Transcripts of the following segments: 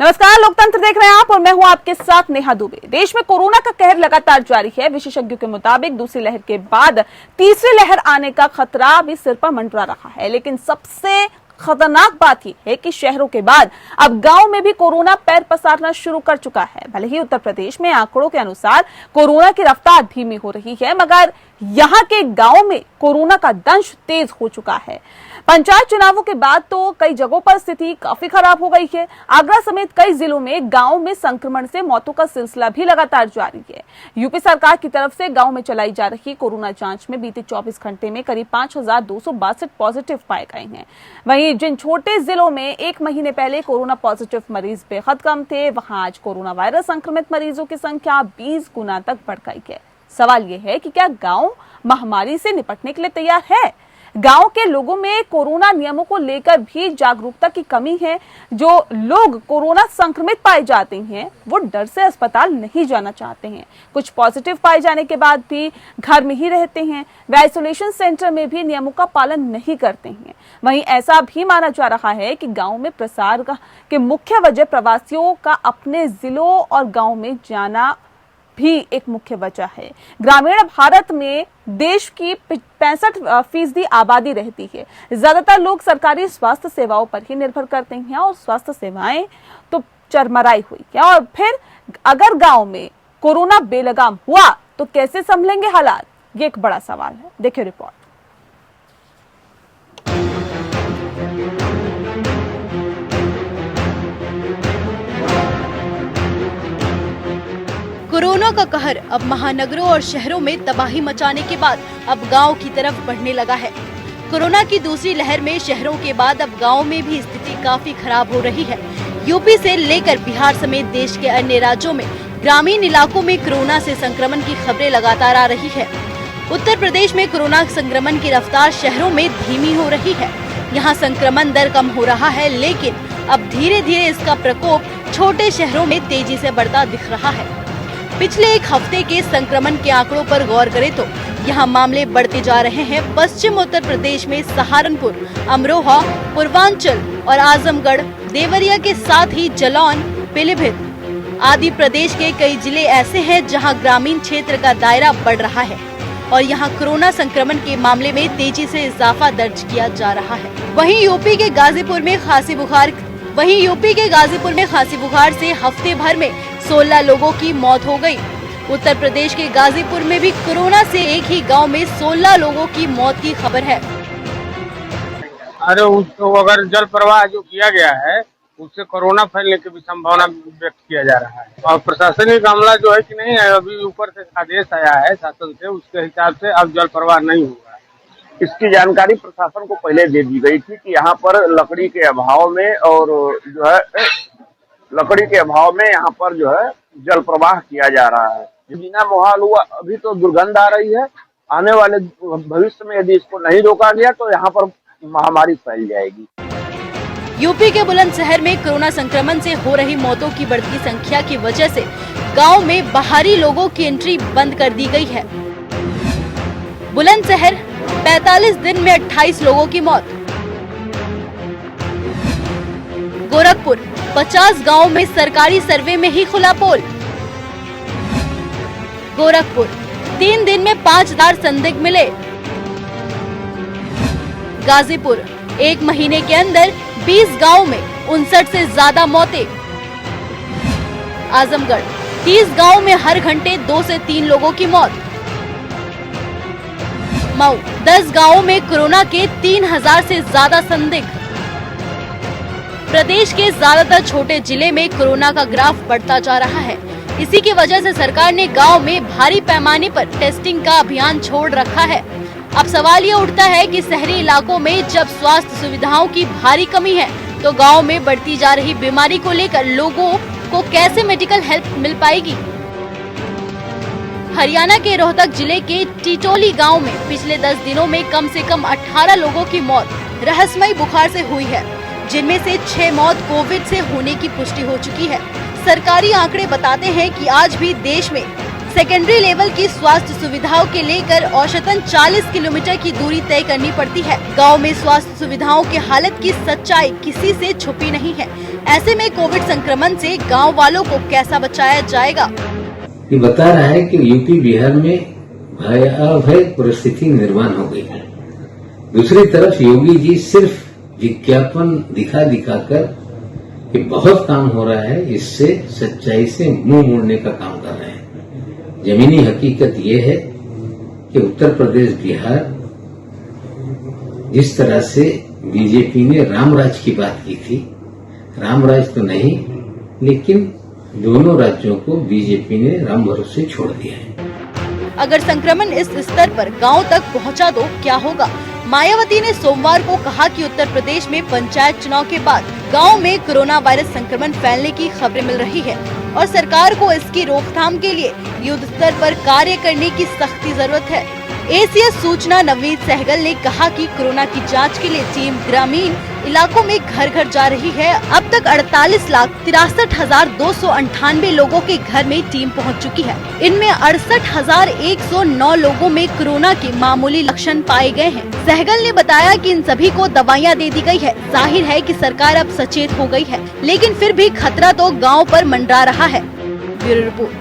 नमस्कार, लोकतंत्र देख रहे हैं आप और मैं हूं आपके साथ नेहा दुबे। देश में कोरोना का कहर लगातार जारी है। विशेषज्ञों के मुताबिक दूसरी लहर के बाद तीसरी लहर आने का खतरा भी सिर पर मंडरा रहा है। लेकिन सबसे खतरनाक बात यह है कि शहरों के बाद अब गांव में भी कोरोना पैर पसारना शुरू कर चुका है। भले ही उत्तर प्रदेश में आंकड़ों के अनुसार कोरोना की रफ्तार धीमी हो रही है, मगर यहाँ के गांव में कोरोना का दंश तेज हो चुका है। पंचायत चुनावों के बाद तो कई जगहों पर स्थिति काफी खराब हो गई है। आगरा समेत कई जिलों में गांव में संक्रमण से मौतों का सिलसिला भी लगातार जारी है। यूपी सरकार की तरफ से गांव में चलाई जा रही कोरोना जांच में बीते 24 घंटे में करीब 5262 पॉजिटिव पाए गए हैं। वहीं जिन छोटे जिलों में एक महीने पहले कोरोना पॉजिटिव मरीज बेहद कम थे, वहां आज कोरोना वायरस संक्रमित मरीजों की संख्या 20 गुना तक बढ़ गई है। सवाल यह है कि क्या गांव महामारी से निपटने के लिए तैयार है? गांव के लोगों में कोरोना नियमों को लेकर भी जागरूकता की कमी है। जो लोग कोरोना संक्रमित पाए जाते हैं वो डर से अस्पताल नहीं जाना चाहते हैं। कुछ पॉजिटिव पाए जाने के बाद भी घर में ही रहते हैं। वे आइसोलेशन सेंटर में भी नियमों का पालन नहीं करते हैं। वहीं ऐसा भी माना जा रहा है कि गांव में प्रसार के मुख्य वजह प्रवासियों का अपने जिलों और गांव में जाना भी एक मुख्य वजह है। ग्रामीण भारत में देश की 65% आबादी रहती है। ज्यादातर लोग सरकारी स्वास्थ्य सेवाओं पर ही निर्भर करते हैं और स्वास्थ्य सेवाएं तो चरमराई हुई है। और फिर अगर गांव में कोरोना बेलगाम हुआ तो कैसे संभलेंगे हालात, ये एक बड़ा सवाल है। देखिए रिपोर्ट। कोरोना का कहर अब महानगरों और शहरों में तबाही मचाने के बाद अब गांव की तरफ बढ़ने लगा है। कोरोना की दूसरी लहर में शहरों के बाद अब गांव में भी स्थिति काफी खराब हो रही है। यूपी से लेकर बिहार समेत देश के अन्य राज्यों में ग्रामीण इलाकों में कोरोना से संक्रमण की खबरें लगातार आ रही है। उत्तर प्रदेश में कोरोना संक्रमण की रफ्तार शहरों में धीमी हो रही है। यहाँ संक्रमण दर कम हो रहा है, लेकिन अब धीरे धीरे इसका प्रकोप छोटे शहरों में तेजी से बढ़ता दिख रहा है। पिछले एक हफ्ते के संक्रमण के आंकड़ों पर गौर करें तो यहाँ मामले बढ़ते जा रहे हैं। पश्चिम उत्तर प्रदेश में सहारनपुर, अमरोहा, पूर्वांचल और आजमगढ़, देवरिया के साथ ही जालौन, पीलीभीत आदि प्रदेश के कई जिले ऐसे हैं जहां ग्रामीण क्षेत्र का दायरा बढ़ रहा है और यहां कोरोना संक्रमण के मामले में तेजी से इजाफा दर्ज किया जा रहा है। वहीं यूपी के गाजीपुर में खांसी बुखार से हफ्ते भर में 16 लोगों की मौत हो गई। उत्तर प्रदेश के गाजीपुर में भी कोरोना से एक ही गांव में 16 लोगों की मौत की खबर है। अरे उसको अगर जल प्रवाह जो किया गया है उससे कोरोना फैलने की भी संभावना व्यक्त किया जा रहा है। और प्रशासनिक मामला जो है कि नहीं है, अभी ऊपर से आदेश आया है शासन से, उसके हिसाब से अब जल प्रवाह नहीं होगा। इसकी जानकारी प्रशासन को पहले दे दी गई थी कि यहाँ पर लकड़ी के अभाव में और जो है लकड़ी के अभाव में यहाँ पर जो है जल प्रवाह किया जा रहा है। बिना मुहाल हुआ अभी तो दुर्गंध आ रही है। आने वाले भविष्य में यदि इसको नहीं रोका गया तो यहाँ पर महामारी फैल जाएगी। यूपी के बुलंदशहर में कोरोना संक्रमण से हो रही मौतों की बढ़ती संख्या की वजह से गांव में बाहरी लोगों की एंट्री बंद कर दी गई है। बुलंदशहर 45 दिन में 28 लोगों की मौत। गोरखपुर 50 गांवों में सरकारी सर्वे में ही खुला पोल। गोरखपुर 3 दिन में 5000 संदिग्ध मिले। गाजीपुर 1 महीने के अंदर 20 गांवों में 59 से ज्यादा मौतें। आजमगढ़ 30 गांवों में हर घंटे 2 से 3 लोगों की मौत। मऊ 10 गांवों में कोरोना के 3000 से ज्यादा संदिग्ध। प्रदेश के ज्यादातर छोटे जिले में कोरोना का ग्राफ बढ़ता जा रहा है। इसी की वजह से सरकार ने गांव में भारी पैमाने पर टेस्टिंग का अभियान छोड़ रखा है। अब सवाल ये उठता है कि शहरी इलाकों में जब स्वास्थ्य सुविधाओं की भारी कमी है तो गांव में बढ़ती जा रही बीमारी को लेकर लोगों को कैसे मेडिकल हेल्प मिल पाएगी। हरियाणा के रोहतक जिले के टिटोली गांव में पिछले 10 दिनों में कम से कम 18 लोगों की मौत रहस्यमयी बुखार से हुई है, जिनमें से 6 मौत कोविड से होने की पुष्टि हो चुकी है। सरकारी आंकड़े बताते हैं कि आज भी देश में सेकेंडरी लेवल की स्वास्थ्य सुविधाओं के लेकर औसतन 40 किलोमीटर की दूरी तय करनी पड़ती है। गांव में स्वास्थ्य सुविधाओं की हालत की सच्चाई किसी से छुपी नहीं है। ऐसे में कोविड संक्रमण से गांव वालों को कैसा बचाया जाएगा? ये बता रहा है कि यूपी बिहार में भयावह परिस्थिति निर्माण हो गई है। दूसरी तरफ योगी जी सिर्फ विज्ञापन दिखा दिखाकर कि बहुत काम हो रहा है, इससे सच्चाई से मुंह मोड़ने का काम कर रहे हैं। जमीनी हकीकत ये है कि उत्तर प्रदेश बिहार जिस तरह से बीजेपी ने रामराज की बात की थी, रामराज तो नहीं, लेकिन दोनों राज्यों को बीजेपी ने राम भरोसे छोड़ दिया है। अगर संक्रमण इस स्तर पर गांव तक पहुंचा तो क्या होगा? मायावती ने सोमवार को कहा कि उत्तर प्रदेश में पंचायत चुनाव के बाद गांव में कोरोना वायरस संक्रमण फैलने की खबरें मिल रही है और सरकार को इसकी रोकथाम के लिए युद्ध स्तर पर कार्य करने की सख्ती जरूरत है। एसीएस सूचना नवनीत सहगल ने कहा कि कोरोना की जांच के लिए टीम ग्रामीण इलाकों में घर घर जा रही है। अब तक 48,63,298 लोगों के घर में टीम पहुंच चुकी है। इनमें 68,109 लोगों में कोरोना के मामूली लक्षण पाए गए हैं। सहगल ने बताया कि इन सभी को दवाइयां दे दी गई है। जाहिर है कि सरकार अब सचेत हो गई है, लेकिन फिर भी खतरा तो गाँव पर मंडरा रहा है। Bureau report.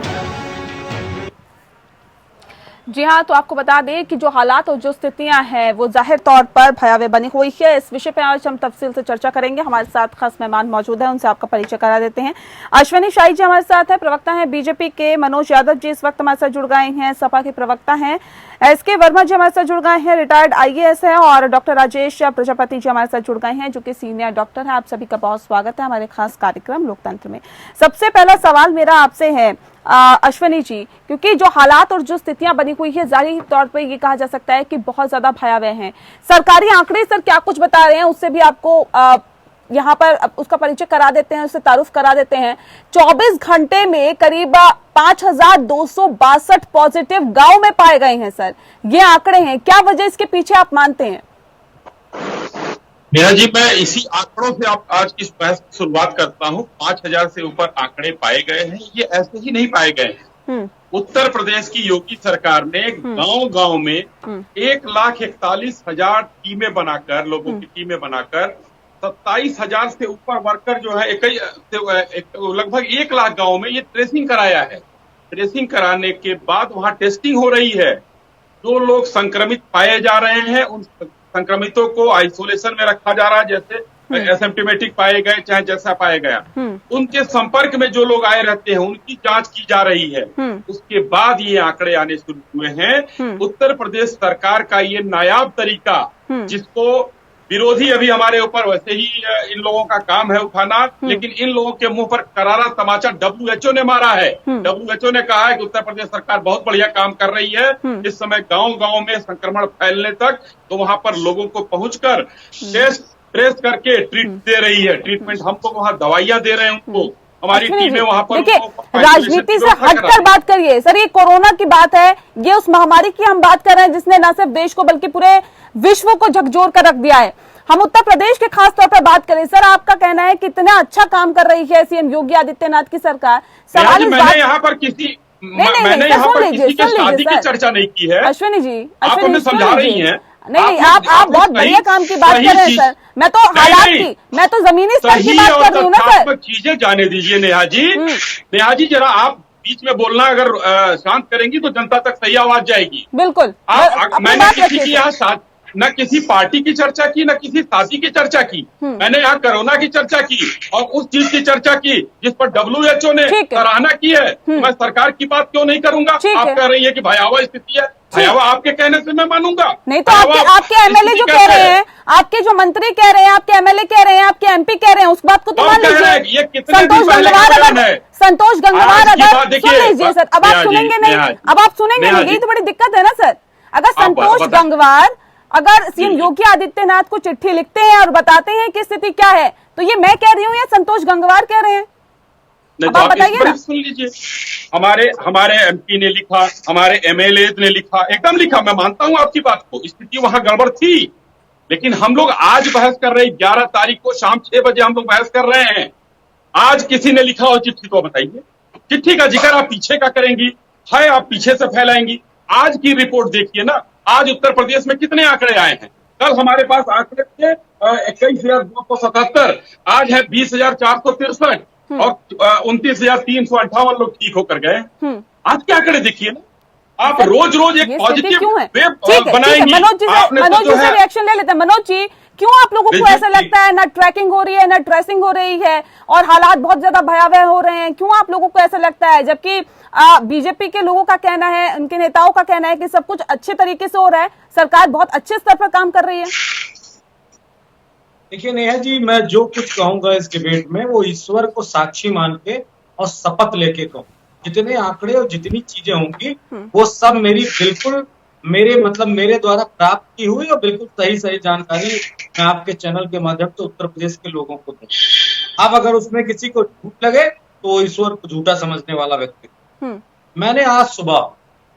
जी हाँ, तो आपको बता दें कि जो हालात और जो स्थितियां हैं वो जाहिर तौर पर भयावह बनी हुई है। इस विषय पर आज हम तफसील से चर्चा करेंगे। हमारे साथ खास मेहमान मौजूद हैं, उनसे आपका परिचय करा देते हैं। अश्विनी शाही जी हमारे साथ है, प्रवक्ता हैं बीजेपी के। मनोज यादव जी इस वक्त हमारे साथ जुड़ गए हैं, सपा के प्रवक्ता हैं। एसके वर्मा जी हमारे साथ जुड़ गए हैं, रिटायर्ड आईएएस है। और डॉक्टर राजेश प्रजापति जी हमारे साथ जुड़ गए हैं, जो कि सीनियर डॉक्टर है। आप सभी का बहुत स्वागत है हमारे खास कार्यक्रम लोकतंत्र में। सबसे पहला सवाल मेरा आपसे है अश्विनी जी, क्योंकि जो हालात और जो स्थितियां बनी हुई है जाहिर तौर पे ये कहा जा सकता है कि बहुत ज्यादा भयावह हैं। सरकारी आंकड़े सर क्या कुछ बता रहे हैं, उससे भी आपको यहाँ पर उसका परिचय करा देते हैं, उससे तारुफ करा देते हैं। 24 घंटे में करीब 5,262 पॉजिटिव गांव में पाए गए हैं सर, ये आंकड़े हैं। क्या वजह इसके पीछे आप मानते हैं? मेरा जी, मैं इसी आंकड़ों से आप आज की बहस की शुरुआत करता हूँ। 5,000 से ऊपर आंकड़े पाए गए हैं। ये ऐसे ही नहीं पाए गए हैं। उत्तर प्रदेश की योगी सरकार ने गांव-गांव में 1,41,000 टीमें बनाकर, लोगों की टीमें बनाकर 27,000 से ऊपर वर्कर जो है लगभग 1 लाख गांव में ये ट्रेसिंग कराया है। ट्रेसिंग कराने के बाद वहां टेस्टिंग हो रही है। जो लोग संक्रमित पाए जा रहे हैं उन संक्रमितों को आइसोलेशन में रखा जा रहा है, जैसे एसिम्प्टोमेटिक पाए गए चाहे जैसा पाया गया। उनके संपर्क में जो लोग आए रहते हैं उनकी जांच की जा रही है। उसके बाद ये आंकड़े आने शुरू हुए हैं। उत्तर प्रदेश सरकार का ये नायाब तरीका, जिसको विरोधी अभी हमारे ऊपर, वैसे ही इन लोगों का काम है उठाना, लेकिन इन लोगों के मुंह पर करारा तमाचा WHO ने मारा है। WHO ने कहा है कि उत्तर प्रदेश सरकार बहुत बढ़िया काम कर रही है। इस समय गांव-गांव में संक्रमण फैलने तक तो वहां पर लोगों को पहुंचकर टेस्ट ट्रेस करके ट्रीट दे रही है। ट्रीटमेंट हम तो वहां दवाइयां दे रहे हैं उनको, हमारी टीमें वहां पर। देखिए, राजनीति से हटकर बात करिए सर, ये कोरोना की बात है, ये उस महामारी की हम बात कर रहे हैं जिसने न सिर्फ देश को बल्कि पूरे विश्व को झकझोर कर रख दिया है। हम उत्तर प्रदेश के खास तौर पर बात करें सर, आपका कहना है कि इतना अच्छा काम कर रही है सीएम योगी आदित्यनाथ की सरकार। सवाल मैंने यहाँ पर किसी की शादी की चर्चा नहीं की है। अश्विनी जी, आप हमें समझा रही हैं। नहीं, आप बहुत बढ़िया काम की बात कर रहे हैं सर। मैं तो हालात की, मैं तो जमीनी स्तर की बात कर रही हूँ ना सर। चीजें जाने दीजिए नेहा जी। नेहा जी, जरा आप बीच में बोलना अगर शांत करेंगी तो जनता तक सही आवाज जाएगी। बिल्कुल। मैंने किसी की यहाँ न किसी पार्टी की चर्चा की, न किसी शादी की चर्चा की। मैंने यहाँ कोरोना की चर्चा की और उस चीज की चर्चा की जिस पर WHO ने सराहना की है। मैं सरकार की बात क्यों नहीं करूंगा? आप कह रही है कि भयावह स्थिति है, भयावह आपके कहने से मैं मानूंगा नहीं? तो आपके एमएलए जो कह रहे हैं, आपके जो मंत्री कह रहे हैं, आपके एमएलए कह रहे हैं, आपके MP कह रहे हैं, उस बात को तो मान लीजिए। ये कितने दिन पहले का बयान है? संतोष गंगवार अगर सुन लीजिए सर, अब आप सुनेंगे नहीं, अब आप सुनेंगे नहीं, यही तो बड़ी दिक्कत है ना सर। अगर संतोष गंगवार अगर सीएम योगी आदित्यनाथ को चिट्ठी लिखते हैं और बताते हैं कि स्थिति क्या है, तो ये मैं कह रही हूँ या संतोष गंगवार कह रहे हैं? नहीं, तो आप बताइए ना। सुन लीजिए, हमारे MP ने लिखा, हमारे MLA ने लिखा, एकदम लिखा। मैं मानता हूँ आपकी बात को, स्थिति वहां गड़बड़ थी, लेकिन हम लोग आज बहस कर रहे हैं। 11 तारीख को शाम 6 बजे हम लोग बहस कर रहे हैं। आज किसी ने लिखा हो चिट्ठी तो बताइए। चिट्ठी का जिक्र आप पीछे का करेंगी, है आप पीछे से फैलाएंगी। आज की रिपोर्ट देखिए ना, आज उत्तर प्रदेश में कितने आंकड़े आए हैं। कल हमारे पास आंकड़े थे 21,277, आज है 20,463 और 29,358 लोग ठीक होकर गए। आज क्या करें देखिए ना, आप रोज रोज एक ये स्थिति पॉजिटिव क्यों है? वेव ठीक है, बनाएंगी। मनोज जी आपने तो जो से है रिएक्शन ले लेते हैं। मनोज जी, क्यों आप लोगों को बिल्कुल ऐसा लगता है ना ट्रैकिंग हो रही है, ना ट्रेसिंग हो रही है और हालात बहुत ज्यादा भयावह हो रहे हैं? क्यों आप लोगों को ऐसा लगता है, जबकि बीजेपी के लोगों का कहना है, उनके नेताओं का कहना है कि सब कुछ अच्छे तरीके से हो रहा है, सरकार बहुत अच्छे स्तर पर काम कर रही है? देखिए नेहा जी, मैं जो कुछ कहूंगा इस डिबेट में वो ईश्वर को साक्षी मान के और शपथ लेके कहूँ। जितने आंकड़े और जितनी चीजें होंगी वो सब मेरी बिल्कुल मेरे द्वारा प्राप्त की हुई और बिल्कुल सही जानकारी मैं आपके चैनल के माध्यम से उत्तर प्रदेश के लोगों को दूं। अब अगर उसमें किसी को झूठ लगे तो ईश्वर को झूठा समझने वाला व्यक्ति। मैंने आज सुबह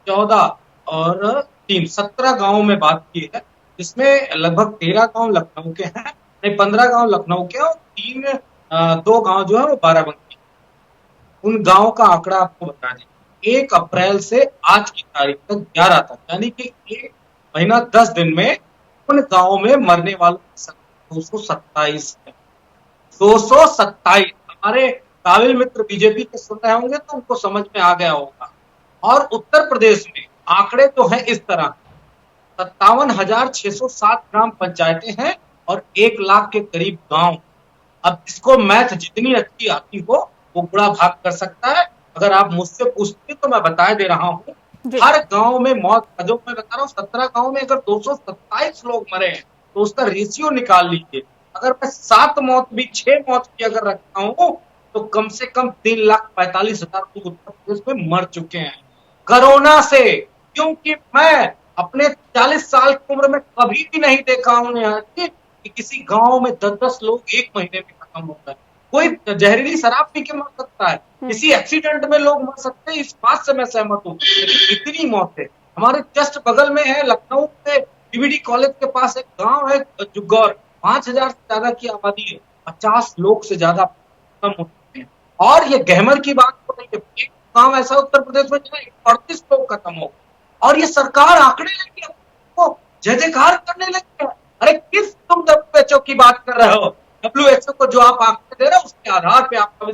14 और 3 17 गाँव में बात की है, जिसमें लगभग 13 गाँव लखनऊ के हैं, 15 गांव लखनऊ के और 2 गांव जो है वो बाराबंकी। उन गांव का आंकड़ा आपको बता दें, 1 अप्रैल से आज की तारीख तक 11 तक, यानी कि 1 महीना 10 दिन में उन गांवों में मरने वालों की संख्या 227 है। 227। हमारे काबिल मित्र बीजेपी के सुन रहे होंगे तो उनको समझ में आ गया होगा। और उत्तर प्रदेश में आंकड़े तो है इस तरह, 57,607 ग्राम पंचायतें हैं और 1 लाख के करीब गांव। अब इसको मैथ जितनी अच्छी आती हो वो गुणा भाग कर सकता है। अगर आप मुझसे पूछते तो मैं बता दे रहा हूँ, हर गांव में मौत, जो मैं बता रहा हूँ 17 गांव में अगर 227 लोग मरे हैं तो उसका रेशियो निकाल लीजिए। अगर मैं 7 मौत भी 6 मौत की अगर रखता हूँ तो कम से कम 3,45,000 लोग उत्तर प्रदेश में मर चुके हैं कोरोना से। क्योंकि मैं अपने 40 साल की उम्र में कभी भी नहीं देखा हूं कि किसी गांव में 10-10 लोग 1 महीने में खत्म हो गए। कोई जहरीली शराब पी के मर सकता है, किसी एक्सीडेंट में लोग मर सकते हैं, इस बात से मैं सहमत हूँ, लेकिन इतनी मौतें। हमारे जस्ट बगल में है लखनऊ में बीबीडी कॉलेज के पास एक गांव है जुग्गौर, 5,000 से ज्यादा की आबादी है, 50 लोग से ज्यादा खत्म हो चुके हैं। और ये गहमर की बात हो रही है, एक गांव ऐसा उत्तर प्रदेश में जहाँ 38 लोग खत्म हो, और ये सरकार आंकड़े लेके आपको जय जयकार करने लगी है। अरे किस तुम WHO की बात कर रहे हो? WHO को जो आप आंकड़े दे रहे हो उसके आधार पे आपका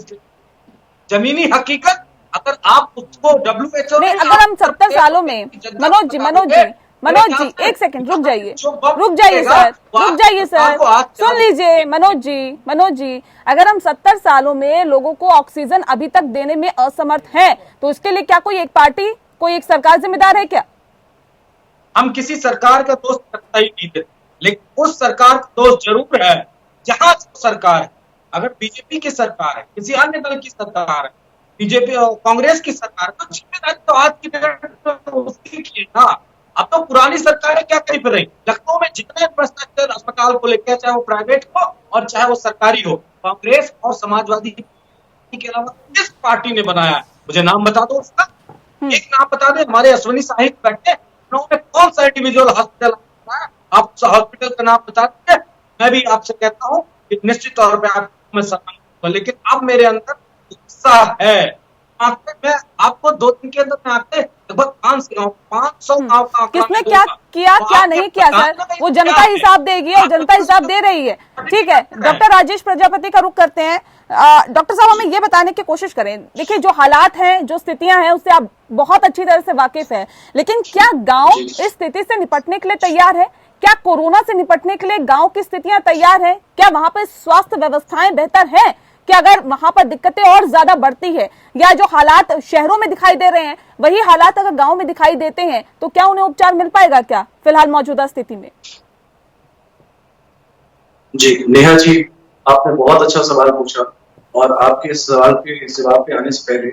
जमीनी हकीकत, अगर आप उसको WHO नहीं, अगर हम 70 सालों में मनोज जी 1 सेकंड रुक जाइए सर, सुन लीजिए मनोज जी, अगर हम 70 सालों में लोगों को ऑक्सीजन अभी तक देने में असमर्थ हैं तो इसके लिए क्या कोई एक पार्टी, कोई एक सरकार जिम्मेदार है क्या? हम किसी सरकार का दोष करता ही नहीं थे, लेकिन उस सरकार का दोष जरूर है जहां सरकार है। अगर बीजेपी की सरकार है, किसी अन्य दल की सरकार है, बीजेपी और कांग्रेस की सरकार, तो जिम्मेदारी तो आज की डेट में उसकी की है ना। अब तो पुरानी सरकारें क्या करी फिर रही? लखनऊ में जितना इंफ्रास्ट्रक्चर अस्पताल को लेकर, चाहे वो प्राइवेट हो और चाहे वो सरकारी हो, कांग्रेस और समाजवादी के अलावा किस पार्टी ने बनाया है? मुझे नाम बता दो उसका, एक नाम बता दे। हमारे अश्विनी साहिब बैठे, उन्होंने कौन सा इंडिविजुअल हॉस्पिटल बनाया? आप उस हॉस्पिटल का नाम बता दीजिए। मैं भी आपसे कहता हूँ कि निश्चित तौर पर आपको मैं सम्मान दूंगा, लेकिन अब मेरे अंदर उत्साह है। मैं आपको 2 दिन के अंदर में आते लगभग 500 गाँव का किसने क्या किया, क्या नहीं किया सर, वो जनता हिसाब देगी और जनता हिसाब दे रही है। ठीक है, डॉक्टर राजेश प्रजापति का रुख करते हैं। डॉक्टर साहब, हमें ये बताने की कोशिश करें, देखिए जो हालात हैं, जो स्थितियां हैं, उससे आप बहुत अच्छी तरह से वाकिफ है, लेकिन क्या गांव इस स्थिति से निपटने के लिए तैयार है? क्या कोरोना से निपटने के लिए गांव की स्थितियां तैयार है? क्या वहां पर स्वास्थ्य व्यवस्थाएं बेहतर है? कि अगर वहां पर दिक्कतें और ज्यादा बढ़ती है, या जो हालात शहरों में दिखाई दे रहे हैं वही हालात अगर गांव में दिखाई देते हैं, तो क्या उन्हें उपचार मिल पाएगा क्या फिलहाल मौजूदा स्थिति में? जी नेहा जी, आपने बहुत अच्छा सवाल पूछा, और आपके सवाल के जवाब पे आने से पहले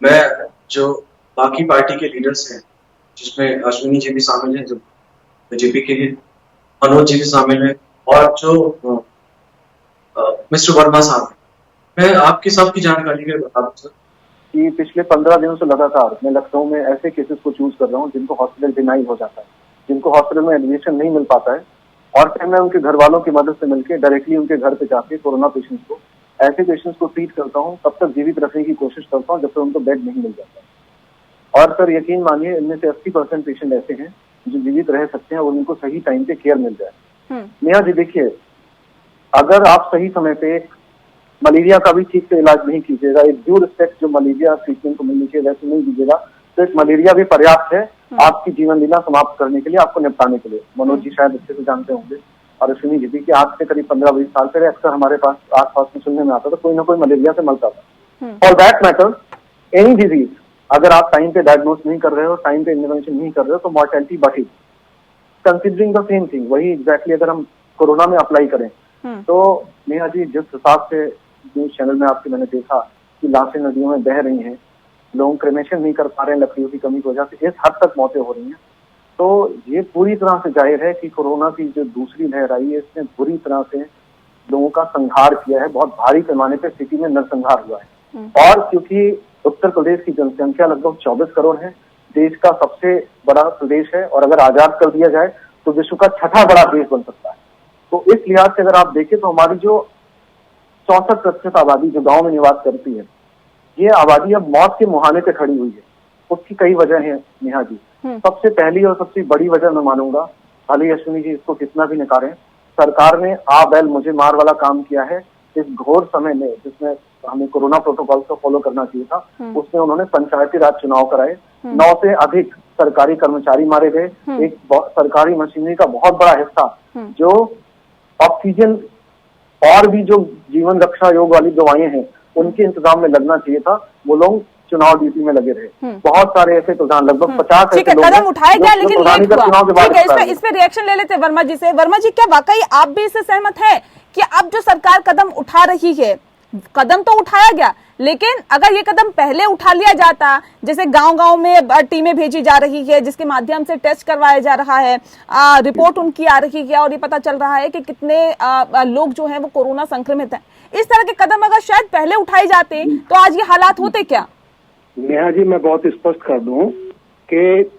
मैं जो बाकी पार्टी के लीडर्स हैं, जिसमें अश्विनी जी भी शामिल हैं जो बीजेपी के लिए, मनोज जी भी शामिल हैं, और जो मिस्टर वर्मा साहब, मैं आपकी सबकी जानकारी के बता दूं सर कि पिछले 15 दिनों से लगातार मैं लखनऊ में ऐसे केसेस को चूज कर रहा हूँ जिनको हॉस्पिटल डिनाई हो जाता है, जिनको हॉस्पिटल में एडमिशन नहीं मिल पाता है, और फिर मैं उनके घर वालों की मदद से मिलकर डायरेक्टली उनके घर पे जाके कोरोना पेशेंट्स को, ऐसे पेशेंट्स को ट्रीट करता हूँ, तब तक जीवित रखने की कोशिश करता हूँ जब तक उनको बेड नहीं मिल जाता। और सर यकीन मानिए, इनमें से 80% पेशेंट ऐसे हैं जो जीवित रह सकते हैं और उनको सही टाइम पे केयर मिल जाए। नेहा जी देखिए, अगर आप सही समय पे मलेरिया का भी ठीक से इलाज नहीं कीजिएगा, एक ड्यू रिस्पेक्ट जो मलेरिया ट्रीटमेंट को मिलनी चाहिए वैसे नहीं कीजिएगा, तो एक मलेरिया भी पर्याप्त है आपकी जीवन लीला समाप्त करने के लिए, आपको निपटाने के लिए। मनोज जी शायद अच्छे से जानते होंगे और अश्विनी जी भी कि आज से करीब 15-20 साल पहले अक्सर हमारे पास आस-पास में सुनने में आता था कोई ना कोई मलेरिया से मरता था। For that matter any disease, अगर आप टाइम पे डायग्नोज नहीं कर रहे हो, टाइम पे इंटरवेंशन नहीं कर रहे हो, तो मॉर्टेलिटी बढ़ी। कंसिडरिंग द सेम थिंग, वही एग्जैक्टली अगर हम कोरोना में अप्लाई करें तो नेहा जी जिस हिसाब से न्यूज चैनल में आपके मैंने देखा कि लाशें नदियों में बह रही हैं, लोग क्रेमेशन नहीं कर पा रहे हैं लकड़ियों की कमी की वजह से, इस हद तक मौतें हो रही हैं, तो ये पूरी तरह से जाहिर है कि कोरोना की जो दूसरी लहर आई है इसने बुरी तरह से लोगों का संहार किया है, बहुत भारी पैमाने पर सिटी में नरसंहार हुआ है। और क्योंकि उत्तर प्रदेश की जनसंख्या लगभग 24 करोड़ है, देश का सबसे बड़ा प्रदेश है और अगर आजाद कर दिया जाए तो विश्व का छठा बड़ा देश बन सकता है। तो इस लिहाज से अगर आप देखें तो हमारी जो 64% आबादी जो गांव में निवास करती है, ये आबादी अब मौत के मुहाने पे खड़ी हुई है। उसकी कई वजह है नेहा जी। सबसे पहली और सबसे बड़ी वजह मैं मानूंगा, भले अश्विनी जी इसको कितना भी नकारें, सरकार ने आ बैल मुझे मार वाला काम किया है। इस घोर समय में जिसमें हमें कोरोना प्रोटोकॉल को फॉलो करना चाहिए था, उसमें उन्होंने पंचायती राज चुनाव कराए, 9 से अधिक सरकारी कर्मचारी मारे गए, एक सरकारी मशीनरी का बहुत बड़ा हिस्सा जो ऑक्सीजन और भी जो जीवन रक्षा योग वाली दवाएं हैं उनके इंतजाम में लगना चाहिए था, वो लोग चुनाव ड्यूटी में लगे रहे। बहुत सारे ऐसे प्रधान, लगभग 50 ठीक है, कदम उठाया गया लेकिन लेट हुआ। ठीक है, इस पे रिएक्शन ले लेते हैं वर्मा जी से। वर्मा जी, क्या वाकई आप भी इससे सहमत हैं कि अब जो सरकार कदम उठा रही है, कदम तो उठाया गया लेकिन अगर ये कदम पहले उठा लिया जाता, जैसे गांव-गांव में टीमें भेजी जा रही है जिसके माध्यम से टेस्ट करवाया जा रहा है, रिपोर्ट उनकी आ रही है और ये पता चल रहा है कि कितने लोग जो हैं वो कोरोना संक्रमित हैं, इस तरह के कदम अगर शायद पहले उठाए जाते तो आज ये हालात होते क्या? नेहा जी, मैं बहुत स्पष्ट कर दूं कि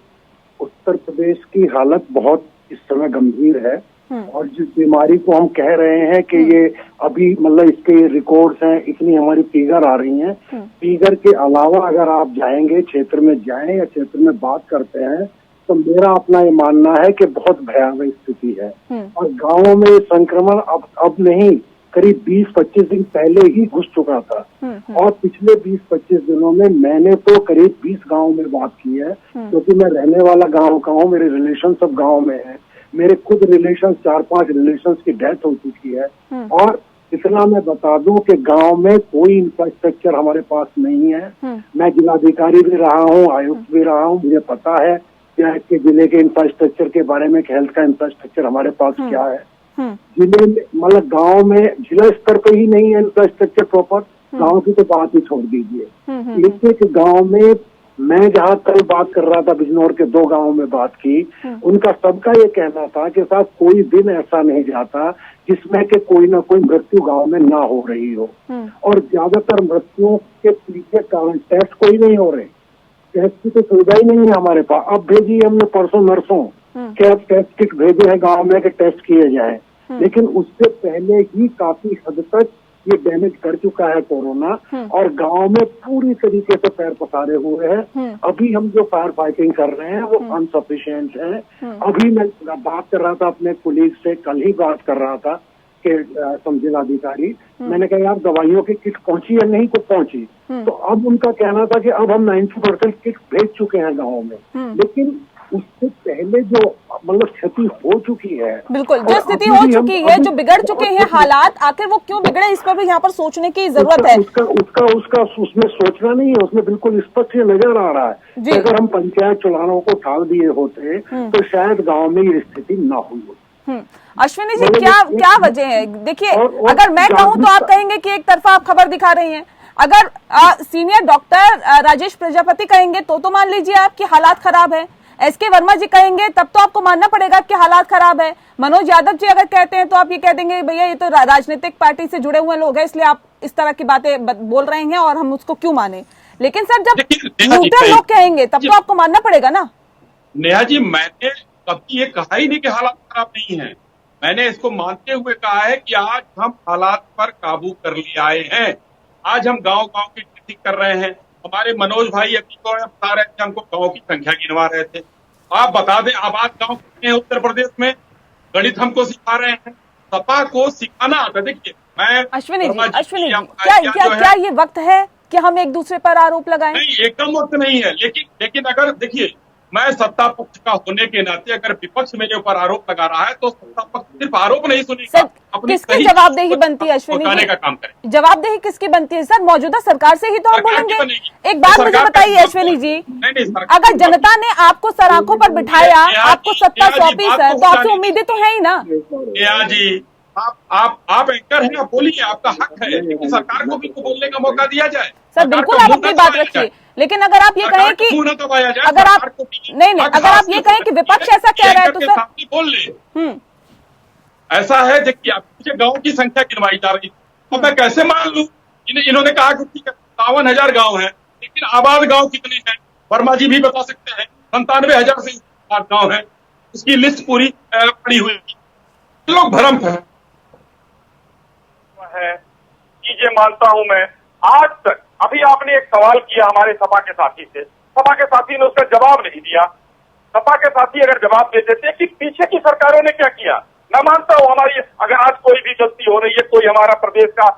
उत्तर प्रदेश की हालत बहुत इस समय गंभीर है और जिस बीमारी को हम कह रहे हैं कि ये अभी मतलब इसके रिकॉर्ड्स हैं, इतनी हमारी फिगर आ रही हैं, फिगर के अलावा अगर आप जाएंगे क्षेत्र में जाएं या क्षेत्र में बात करते हैं तो मेरा अपना ये मानना है कि बहुत भयावह स्थिति है और गांवों में संक्रमण अब नहीं, करीब 20-25 दिन पहले ही घुस चुका था और पिछले 20-25 दिनों में मैंने तो करीब 20 गाँव में बात की है, क्योंकि मैं रहने वाला गाँव का हूँ, मेरे रिलेशन सब गाँव में है, मेरे खुद रिलेशन 4-5 रिलेशन की डेथ हो चुकी है और इतना मैं बता दूं कि गांव में कोई इंफ्रास्ट्रक्चर हमारे पास नहीं है। मैं जिलाधिकारी भी रहा हूं, आयुक्त भी रहा हूं, मुझे पता है कि जिले के इंफ्रास्ट्रक्चर के बारे में, हेल्थ का इंफ्रास्ट्रक्चर हमारे पास क्या है। जिले में मतलब गांव में जिला स्तर पे ही नहीं है इंफ्रास्ट्रक्चर प्रॉपर, गांव की तो बात ही छोड़ दीजिए। लेकिन गांव में मैं जहाँ कल बात कर रहा था, बिजनौर के 2 गांवों में बात की, उनका सबका ये कहना था कि साहब कोई दिन ऐसा नहीं जाता जिसमें कि कोई ना कोई मृत्यु गांव में ना हो रही हो और ज्यादातर मृत्युओं के पीछे कारण टेस्ट कोई नहीं हो रहे, टेस्ट की तो सुविधा ही नहीं है हमारे पास। अब भेजी हमने परसों नर्सों के अब टेस्ट किट भेजे हैं गाँव में कि टेस्ट किए जाए, लेकिन उससे पहले ही काफी हद तक ये डैमेज कर चुका है कोरोना और गांव में पूरी तरीके से पैर पसारे हुए हैं। अभी हम जो फायर फाइटिंग कर रहे हैं वो अनसफिशिएंट है। अभी मैं बात कर रहा था अपने कुलीग से, कल ही बात कर रहा था कि जिलाधिकारी, मैंने कहा यार दवाइयों की किट पहुंची या नहीं को पहुंची, तो अब उनका कहना था कि अब हम 90% किट भेज चुके हैं गाँव में, लेकिन उससे पहले जो मतलब क्षति हो चुकी है, बिल्कुल जो स्थिति हो चुकी है, जो बिगड़ चुके हैं हालात, आखिर वो क्यों बिगड़े, इस पर भी यहाँ पर सोचने की जरूरत है। उसका उसमें सोचना नहीं है, उसमें बिल्कुल स्पष्ट नजर आ रहा है कि अगर हम पंचायत चुनावों को टाल दिए होते तो शायद गांव में ये स्थिति न हुई होती। अश्विनी जी, क्या वजह है? देखिए, अगर मैं कहूँ तो आप कहेंगे कि एक तरफा आप खबर दिखा रही हैं, अगर सीनियर डॉक्टर राजेश प्रजापति कहेंगे तो मान लीजिए आपकी हालात खराब है, एसके वर्मा जी कहेंगे तब तो आपको मानना पड़ेगा कि हालात खराब है, मनोज यादव जी अगर कहते हैं तो आप ये कह देंगे भैया ये तो राजनीतिक पार्टी से जुड़े हुए लोग हैं इसलिए आप इस तरह की बातें बोल रहे हैं और हम उसको क्यों माने। लेकिन सर जब न्यूट्रल लोग कहेंगे तब तो आपको मानना पड़ेगा ना। नेहा जी, मैंने कभी ये कहा ही नहीं कि हालात खराब नहीं है, मैंने इसको मानते हुए कहा है कि आज हम हालात पर काबू कर ले आए हैं। आज हम गांव गांव की गिनती कर रहे हैं। हमारे मनोज भाई अभी तो बता रहे थे, हमको गांव की संख्या गिनवा रहे थे। आप बता दें आबाद गांव कितने हैं उत्तर प्रदेश में? गणित हमको सिखा रहे हैं, सपा को सिखाना आता है। देखिए मैं अश्विनी जी, क्या क्या ये वक्त है कि हम एक दूसरे पर आरोप लगाएं? नहीं, एकदम वक्त नहीं है, लेकिन अगर देखिए मैं सत्ता पक्ष का होने के नाते अगर विपक्ष मेरे ऊपर आरोप लगा रहा है तो सत्ता पक्ष सिर्फ आरोप नहीं सुनेगा, अपनी किसकी जवाबदेही बनती है अश्विनी जी? का काम करें। जवाबदेही किसकी बनती है सर? मौजूदा सरकार से ही तो हम बोलेंगे। एक बात मुझे बताइए अश्विनी जी, अगर जनता ने आपको सराखों पर बिठाया, आपको सत्ता सौंपी सर, तो आपसे उम्मीदें तो है ही ना। नेहा जी, आप एंकर हैं, आप बोलिए, आपका हक है, लेकिन सरकार को भी तो बोलने का मौका दिया जाए। सर बिल्कुल आप अपनी बात रखिए, लेकिन अगर आप ये कहें कि अगर आप नहीं अगर आप ये कहें कि विपक्ष ऐसा कह रहा है तो सर बोल ले। ऐसा है कि मुझे गांव की संख्या गिनवाई जा रही है, तो मैं कैसे मान लूं? इन्होंने कहा कि 57,000 गांव हैं, लेकिन आबाद गांव कितने हैं? वर्मा जी भी बता सकते हैं। 97,000 से गांव है, उसकी लिस्ट पूरी पड़ी हुई लोग भ्रम है। ये मानता हूं मैं। आज तक अभी आपने एक सवाल किया हमारे सपा के साथी से, सपा के साथी ने उसका जवाब नहीं दिया। सपा के साथी अगर जवाब देते थे कि पीछे की सरकारों ने क्या किया, मैं मानता हूं हमारी अगर आज कोई भी गलती हो रही है, कोई हमारा प्रदेश का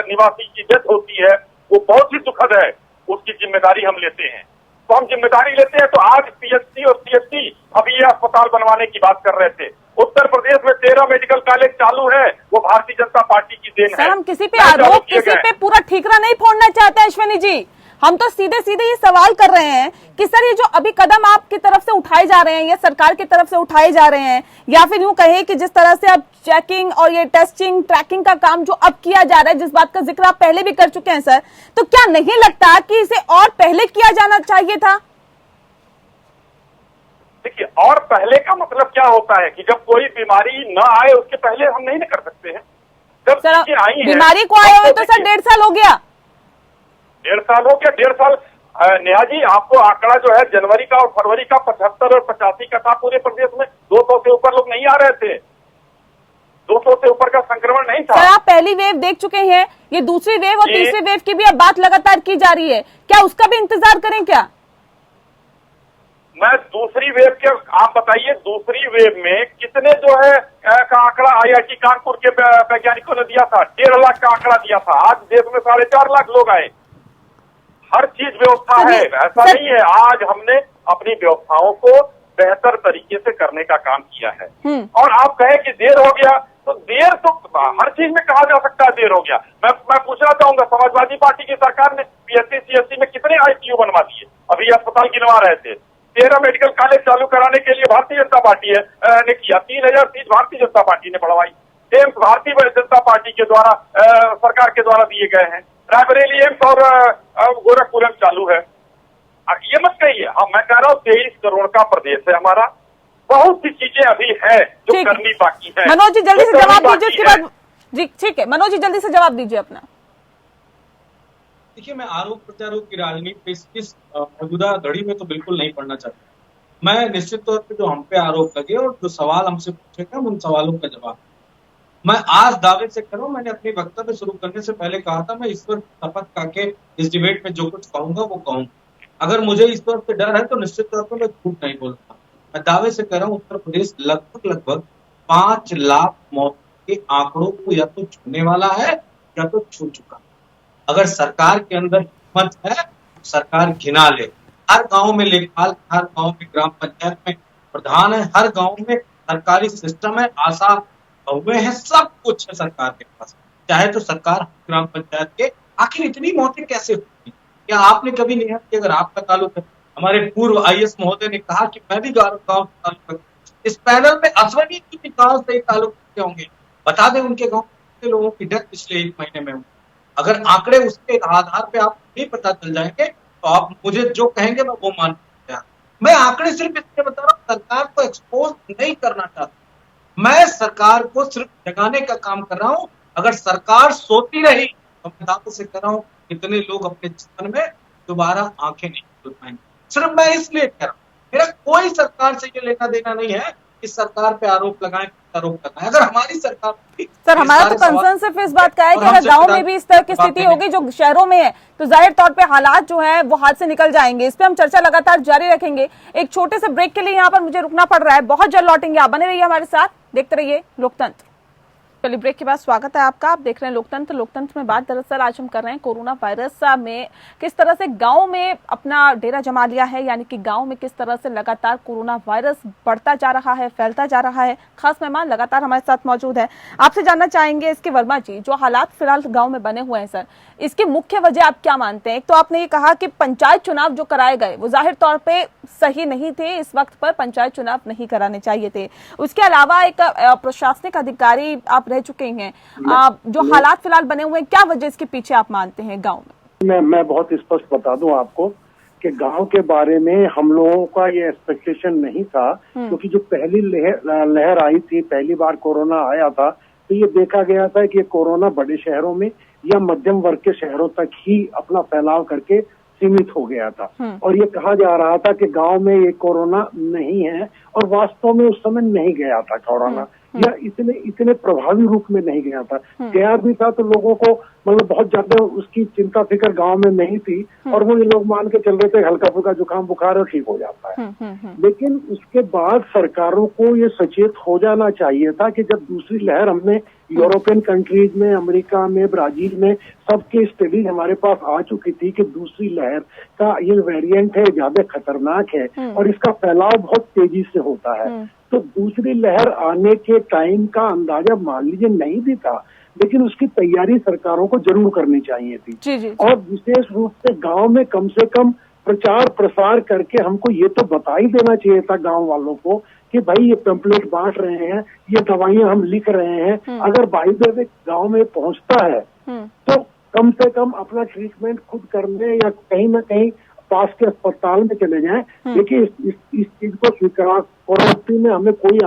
निवासी की डेथ होती है, वो बहुत ही दुखद है, उसकी जिम्मेदारी हम लेते हैं। तो हम जिम्मेदारी लेते हैं। तो आज पीएचसी और सीएचसी अभी ये अस्पताल बनवाने की बात कर रहे थे। उत्तर प्रदेश में 13 मेडिकल कॉलेज चालू है, वो भारतीय जनता पार्टी की देन है। सर हम किसी पे आरोप, किसी पे पूरा ठीकरा नहीं फोड़ना चाहते हैं अश्विनी जी, हम तो सीधे सीधे ये सवाल कर रहे हैं कि सर ये जो अभी कदम आपकी तरफ से उठाए जा रहे हैं, ये सरकार की तरफ से उठाए जा रहे हैं, या फिर यूं कहें कि जिस तरह से अब चेकिंग और ये टेस्टिंग ट्रैकिंग का काम जो अब किया जा रहा है, जिस बात का जिक्र आप पहले भी कर चुके हैं सर, तो क्या नहीं लगता कि इसे और पहले किया जाना चाहिए था? देखिए, और पहले का मतलब क्या होता है कि जब कोई बीमारी न आए उसके पहले हम नहीं कर सकते हैं। जब चीजें आई हैं, बीमारी को आए हुए तो सर 1.5 साल हो गया। 1.5 साल हो गया। 1.5 साल नेहा जी, आपको आंकड़ा जो है जनवरी का और फरवरी का 75 और 85 का था पूरे प्रदेश में। 200 से ऊपर लोग नहीं आ रहे थे, 200 से ऊपर का संक्रमण नहीं था। सर आप पहली वेव देख चुके हैं, ये दूसरी वेव और तीसरी वेव की भी अब बात लगातार की जा रही है, क्या उसका भी इंतजार करें क्या? मैं दूसरी वेव के, आप बताइए दूसरी वेव में कितने जो है का आंकड़ा IIT कानपुर के वैज्ञानिकों ने दिया था, 1.5 लाख का आंकड़ा दिया था। आज देश में 4.5 लाख लोग आए। हर चीज व्यवस्था है, ऐसा नहीं है। आज हमने अपनी व्यवस्थाओं को बेहतर तरीके से करने का काम किया है। और आप कहें कि देर हो गया, तो देर तो हर चीज में कहा जा सकता है देर हो गया। मैं पूछना चाहूंगा, समाजवादी पार्टी की सरकार ने PSC CSC में कितने ICU बनवा दिए? अभी अस्पताल गिनवा रहे थे। 13 मेडिकल कॉलेज चालू कराने के लिए भारतीय जनता पार्टी ने किया। 3,000 सीट भारतीय जनता पार्टी ने बढ़वाई। एम्स भारतीय जनता पार्टी के द्वारा सरकार के द्वारा दिए गए हैं। रायबरेली एम्स और गोरखपुर एम्स चालू है। ये मत कहिए, मैं कह रहा हूँ 23 करोड़ का प्रदेश है हमारा, बहुत सी चीजें अभी है जो करनी बाकी है। मनोज जी जल्दी से जवाब दीजिए उसके बाद। जी ठीक है, मनोज जी जल्दी से जवाब दीजिए अपना। देखिए, मैं आरोप प्रत्यारोप की राजनीति इस मौजूदा घड़ी में तो बिल्कुल नहीं पढ़ना चाहता। मैं निश्चित तौर पे जो हम पे आरोप लगे और जो सवाल हमसे पूछे गए उन सवालों का जवाब मैं आज दावे से करूं। मैंने अपनी वक्तव्य शुरू करने से पहले कहा था, मैं ईश्वर शपथ खाके इस डिबेट में जो कुछ कहूंगा वो कहूंगा। अगर मुझे ईश्वर से डर है तो निश्चित तौर पर मैं झूठ नहीं बोलता। मैं दावे से कह रहा हूं, उत्तर प्रदेश लगभग 5 लाख मौत के आंकड़ों को या तो छूने वाला है या तो छू चुका। अगर सरकार के अंदर हिम्मत है, सरकार गिना ले। हर गांव में लेखपाल, हर गांव में ग्राम पंचायत में प्रधान है, हर गांव में सरकारी सिस्टम है, आशा बहुएं हैं, सब कुछ है सरकार के पास। चाहे तो सरकार ग्राम पंचायत के, आखिर इतनी मौतें कैसे होती? क्या आपने कभी नहीं है कि अगर आपका ताल्लुक है, हमारे पूर्व IAS महोदय ने कहा कि मैं भी गांव ताल्लुक, इस पैनल में अश्विनी की गांव से ताल्लुक होंगे, बता दें उनके गांव के लोगों की डेथ पिछले 1 महीने में हुई। अगर आंकड़े उसके आधार पे आप नहीं पता चल जाएंगे तो आप मुझे जो कहेंगे मैं वो मान सकता। मैं आंकड़े सिर्फ इसलिए बता रहा हूँ, सरकार को एक्सपोज नहीं करना चाहता, मैं सरकार को सिर्फ जगाने का काम कर रहा हूँ। अगर सरकार सोती रही तो मैं दावे से कर रहा हूँ कितने लोग अपने जीवन में दोबारा आंखें नहीं खोल पाएंगे। सिर्फ मैं इसलिए कह रहा हूँ, मेरा कोई सरकार से ये लेना देना नहीं है कि सरकार पे आरोप लगाएं, आरोप लगाएं। अगर हमारी सरकार, सर हमारा तो कंसर्न सिर्फ इस बात का है कि अगर गांव में भी इस तरह की स्थिति होगी जो शहरों में है, तो जाहिर तौर पे हालात जो है वो हाथ से निकल जाएंगे। इस पे हम चर्चा लगातार जारी रखेंगे। एक छोटे से ब्रेक के लिए यहाँ पर मुझे रुकना पड़ रहा है, बहुत जल्द लौटेंगे, आप बने रहिए हमारे साथ। देखते रहिए लोकतंत्र। चलिए ब्रेक के बाद स्वागत है आपका। आप देख रहे हैं लोकतंत्र। लोकतंत्र में बात दरअसल आज हम कर रहे हैं कोरोना वायरस में किस तरह से गांव में अपना डेरा जमा लिया है, यानी कि गांव में किस तरह से लगातार कोरोना वायरस बढ़ता जा रहा है, फैलता जा रहा है। खास मेहमान लगातार हमारे साथ मौजूद है। आपसे जानना चाहेंगे इसके वर्मा जी, जो हालात फिलहाल गाँव में बने हुए हैं सर, इसकी मुख्य वजह आप क्या मानते हैं? एक तो आपने ये कहा कि पंचायत चुनाव जो कराए गए वो जाहिर तौर पर सही नहीं थे, इस वक्त पर पंचायत चुनाव नहीं कराने चाहिए थे। उसके अलावा एक प्रशासनिक अधिकारी आप रह चुके हैं, जो हालात फिलहाल बने हुए हैं, क्या वजह इसके पीछे आप मानते हैं गांव में? मैं बहुत स्पष्ट बता दूं आपको कि गांव के बारे में हम लोगों का ये एक्सपेक्टेशन नहीं था, क्योंकि जो पहली लहर आई थी, पहली बार कोरोना आया था, तो ये देखा गया था कि कोरोना बड़े शहरों में या मध्यम वर्ग के शहरों तक ही अपना फैलाव करके सीमित हो गया था। और ये कहा जा रहा था कि गांव में ये कोरोना नहीं है, और वास्तव में उस समय नहीं गया था कोरोना, या इतने प्रभावी रूप में नहीं गया था। गया भी था तो लोगों को मतलब बहुत ज्यादा उसकी चिंता फिक्र गांव में नहीं थी, और वो ये लोग मान के चल रहे थे हल्का फुल्का जुकाम बुखार और ठीक हो जाता है। लेकिन उसके बाद सरकारों को ये सचेत हो जाना चाहिए था कि जब दूसरी लहर हमने यूरोपियन कंट्रीज में, अमेरिका में, ब्राजील में सबके स्टडीज हमारे पास आ चुकी थी कि दूसरी लहर का ये वेरिएंट है, ज्यादा खतरनाक है और इसका फैलाव बहुत तेजी से होता है। तो दूसरी लहर आने के टाइम का अंदाजा मान लीजिए नहीं भी था, लेकिन उसकी तैयारी सरकारों को जरूर करनी चाहिए थी। जी। और विशेष रूप से गांव में कम से कम प्रचार प्रसार करके हमको ये तो बता ही देना चाहिए था गांव वालों को कि भाई ये पैम्पलेट बांट रहे हैं, ये दवाइयां हम लिख रहे हैं। अगर बाई द वे गाँव में पहुंचता है तो कम से कम अपना ट्रीटमेंट खुद करने या कहीं ना कहीं पास के अस्पताल में चले जाएं। देखिए इस चीज को स्वीकार कोरोना में हमें कोई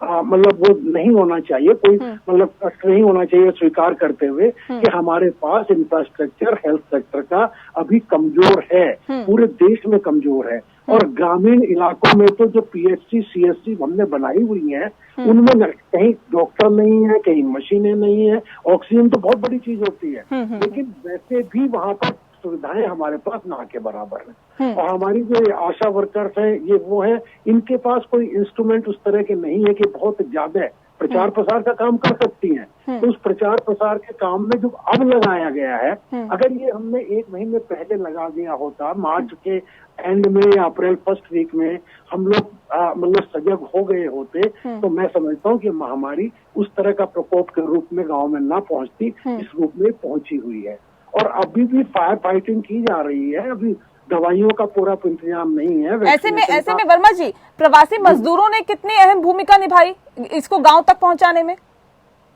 मतलब वो नहीं होना चाहिए, कोई मतलब कष्ट नहीं होना चाहिए स्वीकार करते हुए कि हमारे पास इंफ्रास्ट्रक्चर हेल्थ सेक्टर का अभी कमजोर है, पूरे देश में कमजोर है। और ग्रामीण इलाकों में तो जो PHC CSC हमने बनाई हुई है उनमें कहीं डॉक्टर नहीं है, कहीं मशीनें नहीं है। ऑक्सीजन तो बहुत बड़ी चीज होती है, लेकिन वैसे भी वहाँ पर सुविधाएं हमारे पास ना के बराबर है। और हमारी जो आशा वर्कर्स हैं, ये वो है, इनके पास कोई इंस्ट्रूमेंट उस तरह के नहीं है कि बहुत ज्यादा प्रचार प्रसार का काम कर सकती हैं। तो उस प्रचार प्रसार के काम में जो अब लगाया गया है, अगर ये हमने 1 महीने पहले लगा दिया होता, मार्च के एंड में या अप्रैल फर्स्ट वीक में हम लोग मतलब सजग हो गए होते, तो मैं समझता हूँ कि महामारी उस तरह का प्रकोप के रूप में गाँव में ना पहुंचती, इस रूप में पहुंची हुई है। और अभी भी फायर फाइटिंग की जा रही है, अभी दवाइयों का पूरा इंतजाम नहीं है। ऐसे में वर्मा जी, प्रवासी मजदूरों ने कितनी अहम भूमिका निभाई इसको गांव तक पहुंचाने में?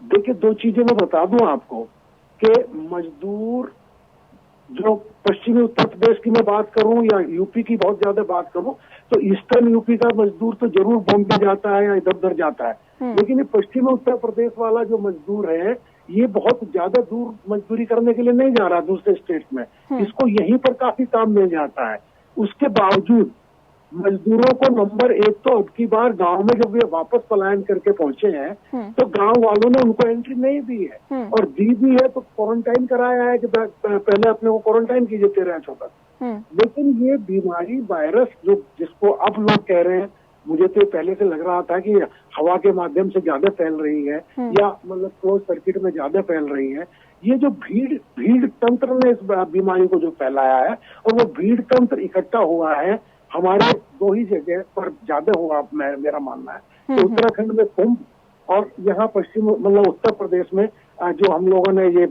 देखिए 2 चीजें मैं बता दूं आपको कि मजदूर जो पश्चिमी उत्तर प्रदेश की मैं बात करूं या यूपी की बहुत ज्यादा बात करूं, तो ईस्टर्न यूपी का मजदूर तो जरूर बॉम्बे जाता है या इधर उधर जाता है, लेकिन ये पश्चिमी उत्तर प्रदेश वाला जो मजदूर है ये बहुत ज्यादा दूर मजदूरी करने के लिए नहीं जा रहा दूसरे स्टेट में, इसको यहीं पर काफी काम मिल जाता है। उसके बावजूद मजदूरों को नंबर 1 तो अब की बार गांव में जब वे वापस पलायन करके पहुंचे हैं तो गांव वालों ने उनको एंट्री नहीं दी है, और दी भी है तो क्वारंटाइन कराया है कि पहले अपने को क्वारंटाइन कीजिए 13 तक। लेकिन ये बीमारी वायरस जो जिसको अब लोग कह रहे हैं, मुझे तो पहले से लग रहा था कि हवा के माध्यम से ज्यादा फैल रही है या मतलब क्लोज सर्किट में ज्यादा फैल रही है। ये जो भीड़ तंत्र ने इस बीमारी को जो फैलाया है, और वो भीड़ तंत्र इकट्ठा हुआ है हमारे 2 ही जगह पर ज्यादा हुआ मेरा मानना है। तो उत्तराखंड में कुंभ और यहाँ पश्चिम मतलब उत्तर प्रदेश में जो हम लोगों ने ये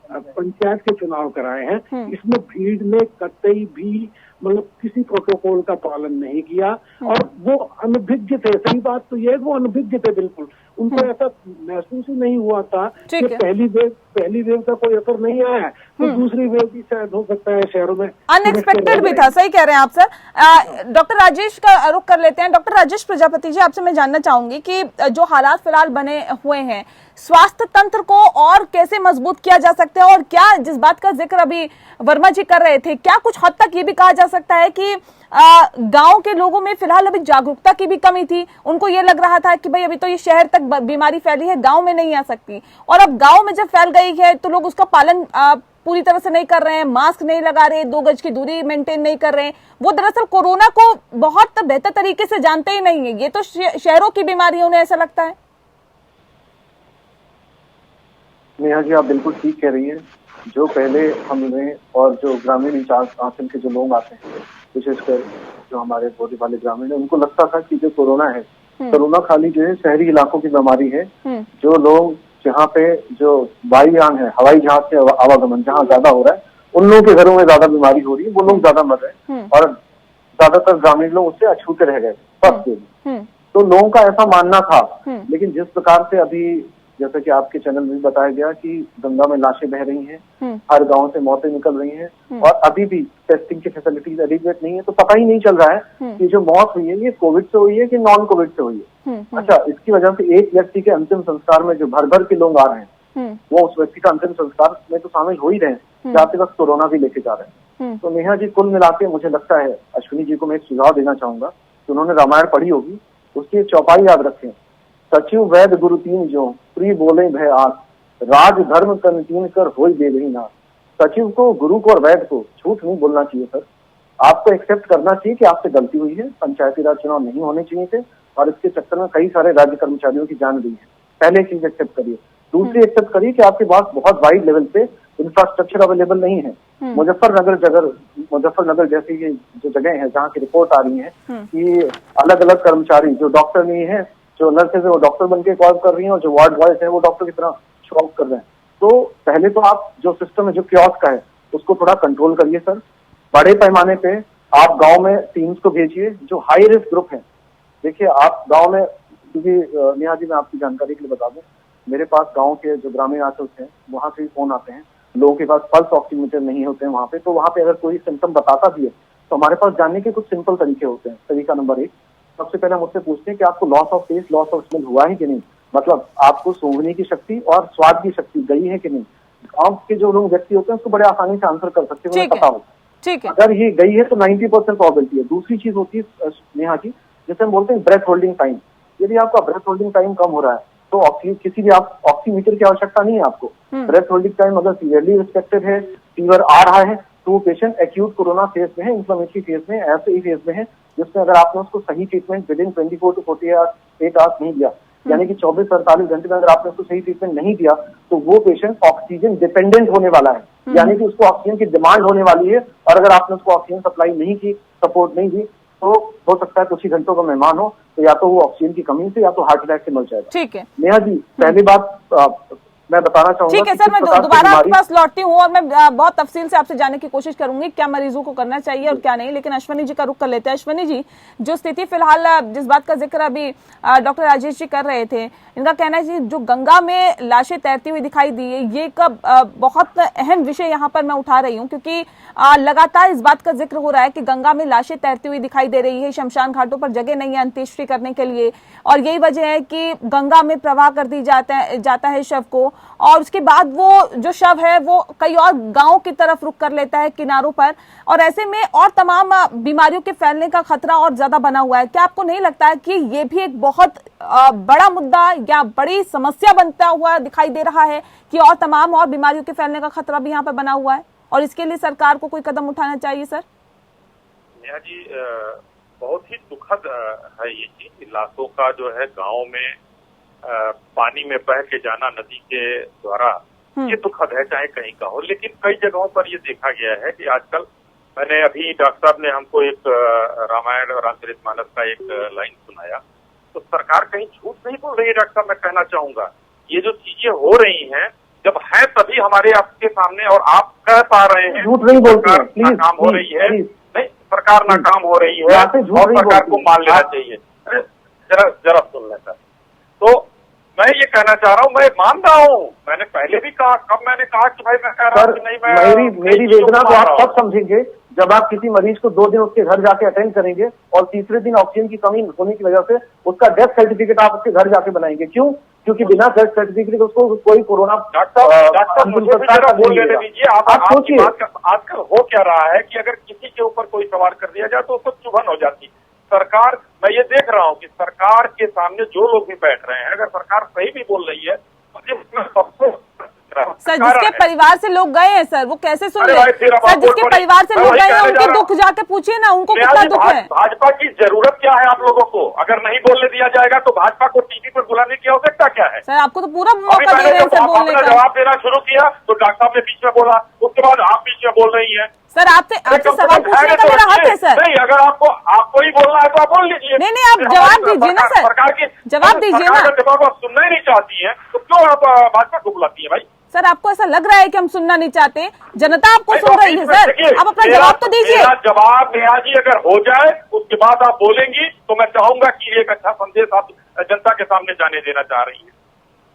पंचायत के चुनाव कराए हैं, इसमें भीड़ ने कतई भी मतलब किसी प्रोटोकॉल का पालन नहीं किया, और वो अनभिज्ञ थे। सही बात तो ये है, वो अनभिज्ञ थे बिल्कुल। उनको ऐसा महसूस ही नहीं हुआ था कि पहली वेव का कोई असर नहीं आया, तो दूसरी वेव भी शायद हो सकता है शहरों में। अनएक्सपेक्टेड भी था, सही कह रहे हैं आप सर। डॉक्टर राजेश का रुख कर लेते हैं। डॉक्टर राजेश प्रजापति जी, आपसे मैं जानना चाहूंगी कि जो हालात फिलहाल बने हुए हैं, स्वास्थ्य तंत्र को और कैसे मजबूत किया जा सकता है, और क्या जिस बात का जिक्र अभी वर्मा जी कर रहे थे, क्या कुछ हद तक ये भी कहा जा सकता है कि गांव के लोगों में फिलहाल अभी जागरूकता की भी कमी थी? उनको ये लग रहा था कि भाई अभी तो ये शहर तक बीमारी फैली है, गांव में नहीं आ सकती, और अब गांव में जब फैल गई है तो लोग उसका पालन पूरी तरह से नहीं कर रहे हैं, मास्क नहीं लगा रहे, 2 गज की दूरी मेंटेन नहीं कर रहे हैं। वो दरअसल कोरोना को बहुत बेहतर तरीके से जानते ही नहीं है। ये तो शहरों की बीमारी है, उन्हें ऐसा लगता है। नेहा जी, आप बिल्कुल ठीक कह रही हैं। जो पहले हमने और जो ग्रामीण इंचार्ज काउंसिल के जो लोग आते हैं, विशेषकर जो हमारे बोली वाले ग्रामीण है, उनको लगता था कि जो कोरोना है, कोरोना खाली जो है शहरी इलाकों की बीमारी है। जो लोग जहाँ पे जो वायुयान है, हवाई जहाज से आवागमन जहाँ ज्यादा हो रहा है, उन लोगों के घरों में ज्यादा बीमारी हो रही है, वो लोग ज्यादा मर रहे हैं और ज्यादातर ग्रामीण लोग उससे अछूते रह गए फर्स्ट वेव। तो लोगों का ऐसा मानना था। लेकिन जिस प्रकार से अभी जैसे कि आपके चैनल में भी बताया गया कि गंगा में लाशें बह रही हैं, हर गांव से मौतें निकल रही हैं और अभी भी टेस्टिंग की फैसिलिटीज एडिक्वेट नहीं है, तो पता ही नहीं चल रहा है कि जो मौत हुई है ये कोविड से हुई है कि नॉन कोविड से हुई है। अच्छा, इसकी वजह से एक व्यक्ति के अंतिम संस्कार में जो भर भर के लोग आ रहे हैं, वो उस व्यक्ति का अंतिम संस्कार में तो शामिल हो ही रहे हैं, जाते वक्त कोरोना भी लेके जा रहे हैं। तो नेहा जी, कुल मिला के मुझे लगता है, अश्विनी जी को मैं एक सुझाव देना चाहूंगा कि उन्होंने रामायण पढ़ी होगी, उसकी एक चौपाई याद रखें। सचिव वैद गुरु तीन जो प्री बोले भय आस, राज धर्म कंटीन कर होई दे गई ना। सचिव को, गुरु को और वैद को झूठ नहीं बोलना चाहिए सर। आपको एक्सेप्ट करना चाहिए कि आपसे गलती हुई है, पंचायती राज चुनाव नहीं होने चाहिए थे और इसके चक्कर में कई सारे राज्य कर्मचारियों की जान गई है। पहले चीज एक्सेप्ट करिए। दूसरी एक्सेप्ट करिए कि आपके पास बहुत वाइड लेवल पे इंफ्रास्ट्रक्चर अवेलेबल नहीं है। मुजफ्फरनगर जैसी जो जगह है जहाँ की रिपोर्ट आ रही है कि अलग अलग कर्मचारी जो डॉक्टर नहीं है, जो नर्सेज है वो डॉक्टर बन के कॉल कर रही हैं और जो वार्ड बॉयज है वो डॉक्टर की तरह शो ऑफ कर रहे हैं। तो पहले तो आप जो सिस्टम है, जो कियोस्क का है, उसको थोड़ा कंट्रोल करिए सर। बड़े पैमाने पे आप गांव में टीम्स को भेजिए जो हाई रिस्क ग्रुप है। देखिए, आप गांव में, क्योंकि नेहा जी मैं आपकी जानकारी के लिए बता दूं, मेरे पास गांव के जो ग्रामीण आशुष हैं वहां से फोन आते हैं, लोगों के पास पल्स ऑक्सीमीटर नहीं होते हैं वहां पे, तो वहां पे अगर कोई सिम्टम बताता भी है तो हमारे पास जानने के कुछ सिंपल तरीके होते हैं। तरीका नंबर 1, सबसे पहले हम उससे पूछते हैं कि आपको loss of taste, loss of smell हुआ है कि नहीं, मतलब आपको सूंघने की शक्ति और स्वाद की शक्ति गई है कि नहीं। गांव के जो लोग व्यक्ति होते हैं उसको बड़े आसानी से आंसर कर सकते हैं, उन्हें पता हो। ठीक है, अगर ये गई है तो 90% प्रोबेबिलिटी है। दूसरी चीज होती है नेहा जी, जैसे हम बोलते हैं ब्रेथ होल्डिंग टाइम। यदि आपका ब्रेथ होल्डिंग टाइम कम हो रहा है तो किसी भी आप ऑक्सीमीटर की आवश्यकता नहीं है आपको। ब्रेथ होल्डिंग टाइम अगर सीवियरली रिस्ट्रिक्टेड है, फीवर आ रहा है, तो वो पेशेंट एक्यूट कोरोना फेज में है, इन्फ्लेमेटरी फेज में, ऐसे ही फेज में है जिसमें अगर आपने उसको सही treatment with in 24 to 48 hours नहीं दिया, यानी कि 24-48 घंटे में अगर आपने उसको सही ट्रीटमेंट नहीं दिया, तो वो पेशेंट ऑक्सीजन डिपेंडेंट होने वाला है, यानी कि उसको ऑक्सीजन की डिमांड होने वाली है। और अगर आपने उसको ऑक्सीजन सप्लाई नहीं की, सपोर्ट नहीं दी, तो हो सकता है कुछ ही घंटों का मेहमान हो, तो या तो वो ऑक्सीजन की कमी से या तो हार्ट अटैक से मर जाएगा। ठीक है नेहा जी, पहली बात मैं बताना चाहूंगा। ठीक है सर, मैं दोबारा आपके पास लौटती हूँ और मैं बहुत तफसील से आपसे जानने की कोशिश करूंगी क्या मरीजों को करना चाहिए और क्या नहीं। लेकिन अश्विनी जी का रुख कर लेते हैं। अश्विनी जी, जो स्थिति फिलहाल जिस बात का जिक्र अभी डॉक्टर राजेश जी कर रहे थे, इनका कहना है जो गंगा में लाशें तैरती हुई दिखाई दी है, ये एक बहुत अहम विषय यहाँ पर मैं उठा रही हूँ, क्योंकि लगातार इस बात का जिक्र हो रहा है कि गंगा में लाशें तैरती हुई दिखाई दे रही है, शमशान घाटों पर जगह नहीं है अंत्येष्टि करने के लिए, और यही वजह है कि गंगा में प्रवाह कर दी जाता है शव को, और उसके बाद वो जो शव है वो कई और गांवों की तरफ रुख कर लेता है किनारों पर, और ऐसे में और तमाम बीमारियों के फैलने का खतरा और ज्यादा बना हुआ है। क्या आपको नहीं लगता है कि ये भी एक बहुत बड़ा मुद्दा या बड़ी समस्या बनता हुआ दिखाई दे रहा है कि और तमाम और बीमारियों के फैलने का खतरा भी यहाँ पर बना हुआ है, और इसके लिए सरकार को कोई कदम उठाना चाहिए? सर नेहा जी, बहुत ही दुखद है ये चीज। लाशों का जो है गांव में पानी में बह के जाना नदी के द्वारा, ये दुखद है, चाहे कहीं का हो। लेकिन कई जगहों पर ये देखा गया है कि आजकल, मैंने अभी डॉक्टर साहब ने हमको एक रामायण और रामचरितमानस का एक लाइन सुनाया, तो सरकार कहीं झूठ नहीं बोल रही है। डॉक्टर साहब, मैं कहना चाहूंगा, ये जो चीजें हो रही हैं, जब है तभी हमारे आपके सामने, और आप कह पा रहे हैं झूठ नहीं बोलते, नाकाम हो रही है, नहीं सरकार नाकाम हो रही है और सरकार को मान लेना चाहिए। अरे जरा सुन लें सर। तो मैं ये कहना चाह रहा हूँ, मैं मान रहा हूँ, मैंने पहले भी कहा, कब मैंने कहा कि भाई मैं कह रहा हूँ कि नहीं, मैं मेरी वेदना को आप तब समझेंगे जब आप किसी मरीज को 2 दिन उसके घर जाके अटेंड करेंगे और तीसरे दिन ऑक्सीजन की कमी होने की वजह से उसका डेथ सर्टिफिकेट आप उसके घर जाके बनाएंगे। क्यों? क्योंकि बिना डेथ सर्टिफिकेट उसको कोई कोरोना डॉक्टर मुझे भी जरा बोल लेने दीजिए। आप सोचिए आजकल हो क्या रहा है कि अगर किसी के ऊपर कोई सवाल कर दिया जाए तो उसको चुभन हो जाती। सरकार, मैं ये देख रहा हूँ कि सरकार के सामने जो लोग भी बैठ रहे हैं, अगर सरकार सही भी बोल रही है तो सर कारण जिसके है। परिवार से लोग गए हैं सर वो कैसे सुन अरे रहे भाई, फिर अब सर आप जिसके बोल परिवार से मैं लोग वही गए हैं कहने उनके जा रहा दुख जाके पूछिए ना उनको नेहा कितना जी, दुख है। भाजपा की जरूरत क्या है आप लोगों को? अगर नहीं बोलने दिया जाएगा तो भाजपा को टीवी पर बुलाने की आवश्यकता क्या है? सर आपको तो पूरा अभी मौका दे मैंने रहे हैं जब सर आप बोलने अपना का। जवाब देना शुरू किया तो डॉक्टर साहब ने बीच में बोला, उसके बाद आप बीच में बोल रही हैं। सर आपसे सवाल पूछने का मेरा हक है सर। नहीं, अगर आपको ही बोलना है तो आप बोल लीजिए। नहीं, आप जवाब दीजिए ना सर। सरकार की जवाब दीजिए ना। जवाब आप सुनना ही नहीं चाहती हैं तो क्यों आप भाजपा को बुलाती है भाई? सर आपको ऐसा लग रहा है कि हम सुनना नहीं चाहते? जनता आपको नहीं, सुन तो रही है सर, देखिए, आप अपना जवाब तो दीजिए। मेरा जवाब नेहा जी अगर हो जाए उसके बाद आप बोलेंगी तो मैं चाहूंगा कि एक अच्छा संदेश आप जनता के सामने जाने देना चाह रही है।